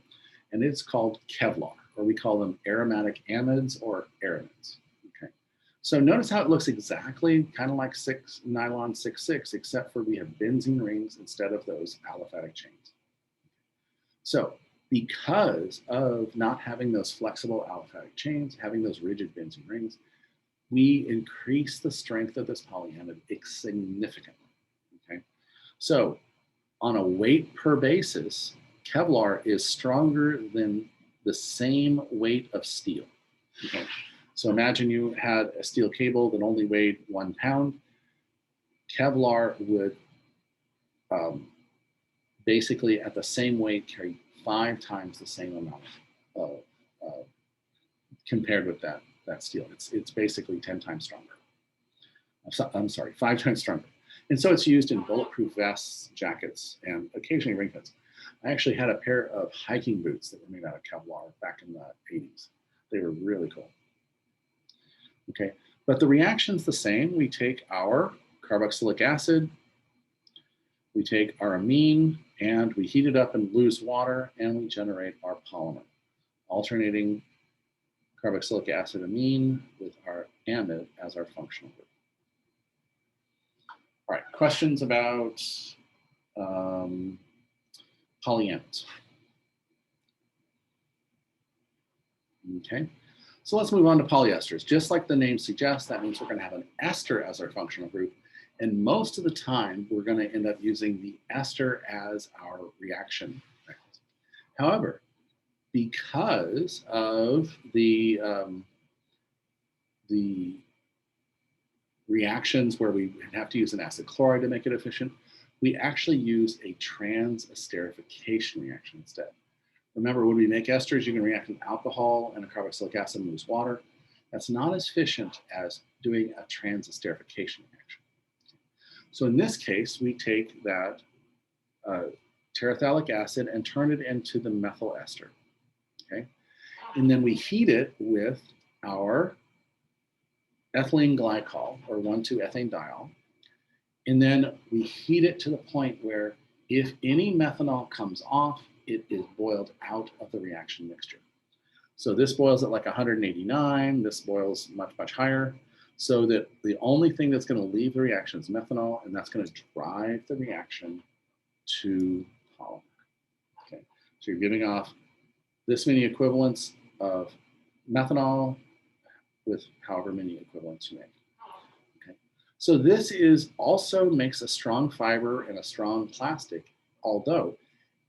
and it's called Kevlar, or we call them aromatic amides or aramids. Okay, so notice how it looks exactly kind of like nylon 6,6, except for we have benzene rings instead of those aliphatic chains. So because of not having those flexible aliphatic chains, having those rigid benzene rings, we increase the strength of this polyamide significantly. Okay, so on a weight per basis, Kevlar is stronger than the same weight of steel. Okay, so imagine you had a steel cable that only weighed 1 pound. Kevlar would basically at the same weight carry 5 times the same amount of compared with that steel. It's basically 10 times stronger. I'm sorry, 5 times stronger. And so it's used in bulletproof vests, jackets, and occasionally ring pins. I actually had a pair of hiking boots that were made out of Kevlar back in the 80s. They were really cool. Okay, but the reaction's the same. We take our carboxylic acid, we take our amine, and we heat it up and lose water, and we generate our polymer, alternating carboxylic acid amine with our amide as our functional group. All right, questions about polyamides. Okay, so let's move on to polyesters. Just like the name suggests, that means we're going to have an ester as our functional group. And most of the time, we're going to end up using the ester as our reaction mechanism. However, because of the reactions where we have to use an acid chloride to make it efficient, we actually use a trans-esterification reaction instead. Remember, when we make esters, you can react with alcohol and a carboxylic acid and lose water. That's not as efficient as doing a trans-esterification reaction. So in this case, we take that terephthalate acid and turn it into the methyl ester. Okay, and then we heat it with our ethylene glycol, or 1,2-ethane-diol. And then we heat it to the point where if any methanol comes off, it is boiled out of the reaction mixture. So this boils at like 189, this boils much, much higher, so that the only thing that's going to leave the reaction is methanol, and that's going to drive the reaction to polymer. Okay, so you're giving off this many equivalents of methanol with however many equivalents you make. Okay, so this is also makes a strong fiber and a strong plastic, although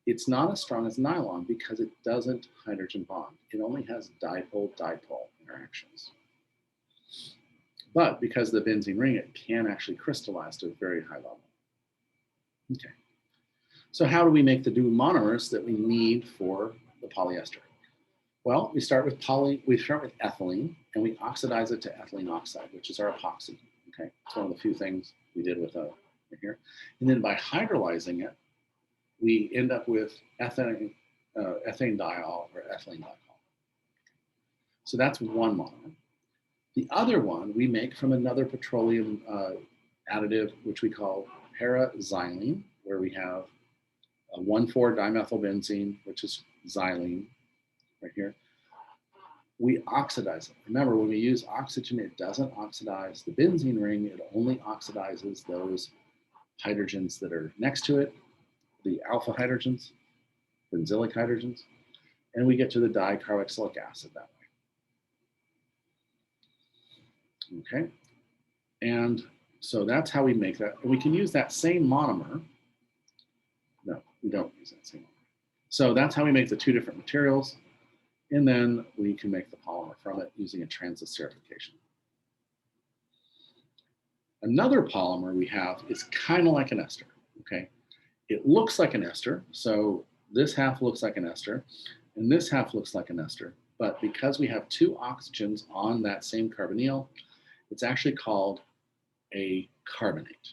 it's not as strong as nylon because it doesn't hydrogen bond. It only has dipole-dipole interactions. But because of the benzene ring, it can actually crystallize to a very high level. Okay, so how do we make the duomonomers that we need for the polyester? Well, we start with ethylene, and we oxidize it to ethylene oxide, which is our epoxy. Okay, it's one of the few things we did with right here. And then by hydrolyzing it, we end up with ethane diol or ethylene glycol. So that's one monomer. The other one we make from another petroleum additive, which we call paraxylene, where we have a 1,4-dimethylbenzene, which is xylene right here. We oxidize it. Remember, when we use oxygen, it doesn't oxidize the benzene ring. It only oxidizes those hydrogens that are next to it, the alpha hydrogens, benzylic hydrogens, and we get to the dicarboxylic acid that way. Okay, and so that's how we make that. And we can use that same monomer. No, we don't use that same monomer. So that's how we make the two different materials. And then we can make the polymer from it using a transesterification. Another polymer we have is kind of like an ester, okay? It looks like an ester, so this half looks like an ester, and this half looks like an ester, but because we have two oxygens on that same carbonyl, it's actually called a carbonate,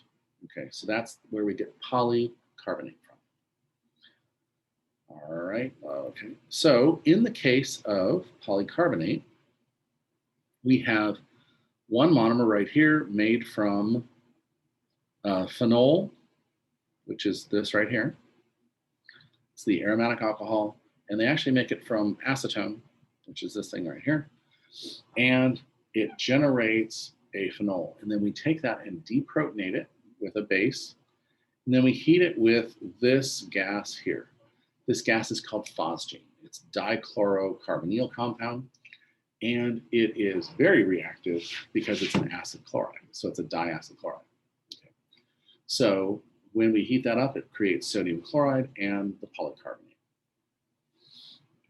okay? So that's where we get polycarbonate from. All right, okay. So in the case of polycarbonate, we have one monomer right here made from phenol, which is this right here. It's the aromatic alcohol, and they actually make it from acetone, which is this thing right here. And it generates a phenol. And then we take that and deprotonate it with a base. And then we heat it with this gas here. This gas is called phosgene. It's dichlorocarbonyl compound. And it is very reactive because it's an acid chloride. So it's a diacid chloride. Okay. So when we heat that up, it creates sodium chloride and the polycarbonate.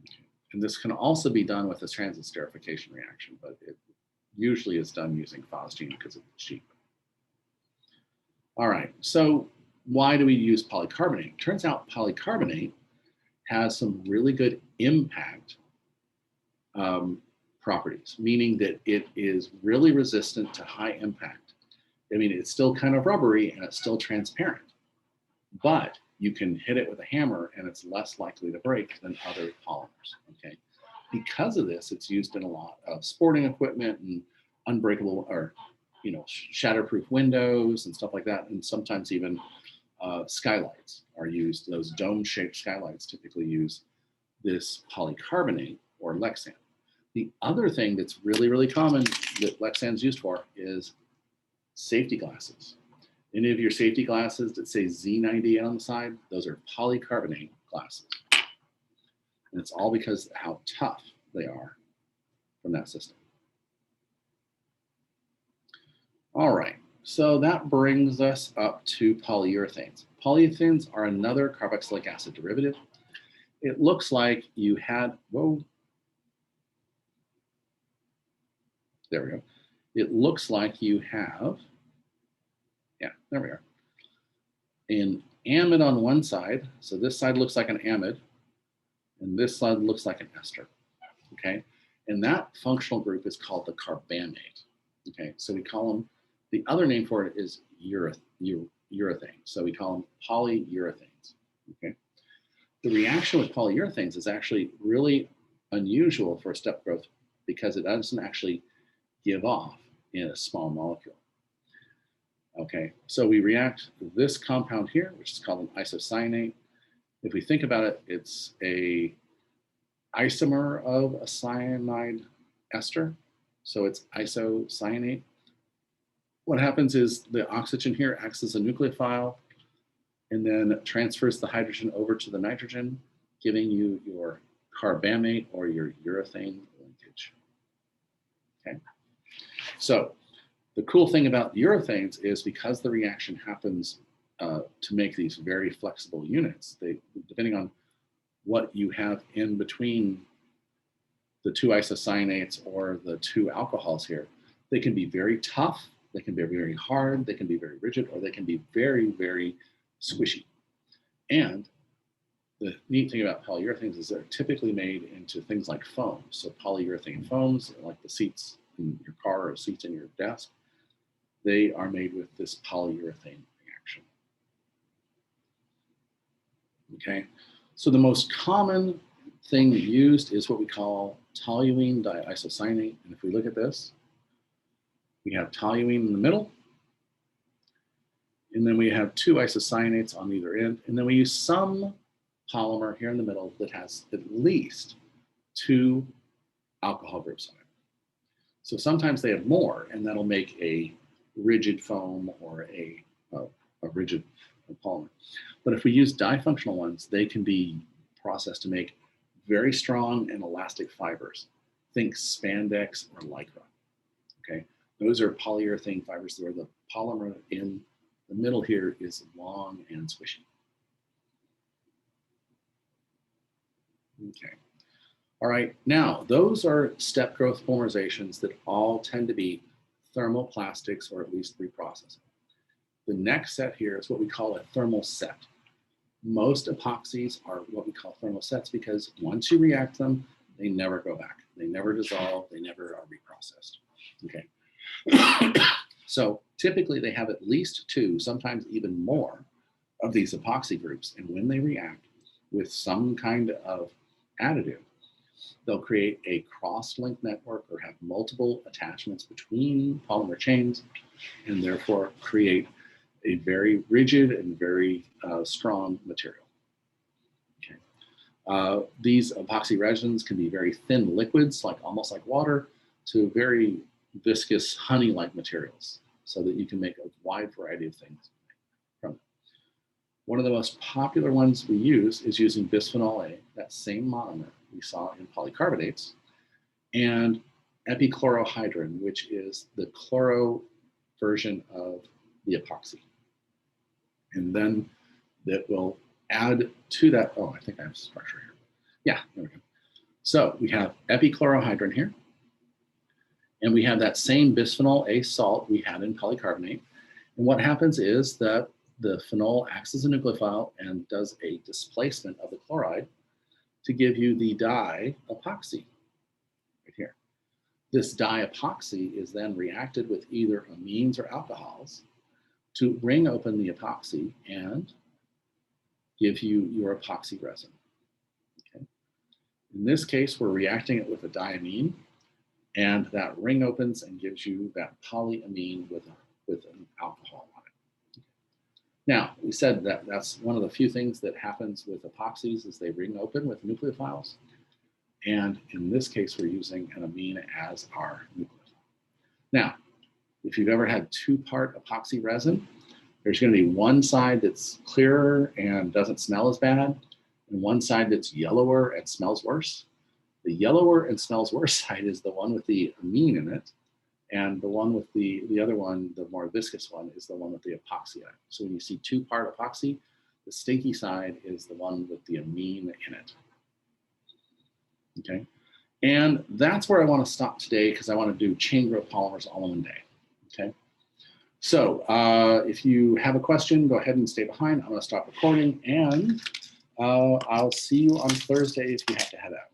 Okay. And this can also be done with a transesterification reaction, but it usually is done using phosgene because it's cheap. All right, so why do we use polycarbonate? Turns out polycarbonate has some really good impact properties, meaning that it is really resistant to high impact. I mean, it's still kind of rubbery and it's still transparent, but you can hit it with a hammer and it's less likely to break than other polymers, okay? Because of this, it's used in a lot of sporting equipment and unbreakable or, you know, shatterproof windows and stuff like that. And sometimes even skylights are used. Those dome-shaped skylights typically use this polycarbonate or Lexan. The other thing that's really, really common that Lexan's used for is safety glasses. Any of your safety glasses that say Z98 on the side, those are polycarbonate glasses. And it's all because of how tough they are from that system. All right, so that brings us up to polyurethanes. Polyurethanes are another carboxylic acid derivative. It looks like you had, whoa, there we go. It looks like you have, yeah, there we are. An amide on one side. So this side looks like an amide, and this side looks like an ester, okay? And that functional group is called the carbamate, okay? So we call them, the other name for it is urethane. So we call them polyurethanes, okay? The reaction with polyurethanes is actually really unusual for step growth because it doesn't actually give off in a small molecule. Okay, so we react this compound here, which is called an isocyanate. If we think about it, it's a isomer of a cyanide ester, so it's isocyanate. What happens is the oxygen here acts as a nucleophile and then transfers the hydrogen over to the nitrogen, giving you your carbamate or your urethane linkage. Okay. So the cool thing about urethanes is because the reaction happens to make these very flexible units, depending on what you have in between the two isocyanates or the two alcohols here, they can be very tough, they can be very hard, they can be very rigid, or they can be very, very squishy. And the neat thing about polyurethanes is they're typically made into things like foams. So polyurethane foams, like the seats in your car or seats in your desk, they are made with this polyurethane reaction. Okay, so the most common thing used is what we call toluene di isocyanate. And if we look at this, we have toluene in the middle, and then we have two isocyanates on either end, and then we use some polymer here in the middle that has at least two alcohol groups on it. So sometimes they have more, and that'll make a rigid foam or a rigid polymer. But if we use difunctional ones, they can be processed to make very strong and elastic fibers. Think spandex or lycra, okay? Those are polyurethane fibers where the polymer in the middle here is long and squishy. Okay. All right, now those are step growth polymerizations that all tend to be thermoplastics or at least reprocessing. The next set here is what we call a thermoset. Most epoxies are what we call thermosets because once you react them, they never go back. They never dissolve, they never are reprocessed. Okay. So typically they have at least 2, sometimes even more of these epoxy groups. And when they react with some kind of additive, they'll create a cross-link network or have multiple attachments between polymer chains and therefore create a very rigid and very strong material. Okay. These epoxy resins can be very thin liquids, like almost like water, to very viscous honey-like materials, so that you can make a wide variety of things from it. One of the most popular ones we use is using bisphenol A, that same monomer we saw in polycarbonates, and epichlorohydrin, which is the chloro version of the epoxy. And then that will add to that. Oh, I think I have structure here. Yeah, there we go. So we have epichlorohydrin here, and we have that same bisphenol A salt we had in polycarbonate. And what happens is that the phenol acts as a nucleophile and does a displacement of the chloride to give you the di-epoxy right here. This di-epoxy is then reacted with either amines or alcohols to ring open the epoxy and give you your epoxy resin. Okay. In this case, we're reacting it with a diamine, and that ring opens and gives you that polyamine with an alcohol on it. Now, we said that that's one of the few things that happens with epoxies is they ring open with nucleophiles. And in this case, we're using an amine as our nucleophile. Now, if you've ever had 2-part epoxy resin, there's going to be one side that's clearer and doesn't smell as bad, and one side that's yellower and smells worse. The yellower and smells worse side is the one with the amine in it, and the one with the other one, the more viscous one, is the one with the epoxy in it. So when you see 2-part epoxy, the stinky side is the one with the amine in it. Okay, and that's where I want to stop today because I want to do chain growth polymers all in one day. Okay, so if you have a question, go ahead and stay behind. I'm going to stop recording, and I'll see you on Thursday if you have to head out.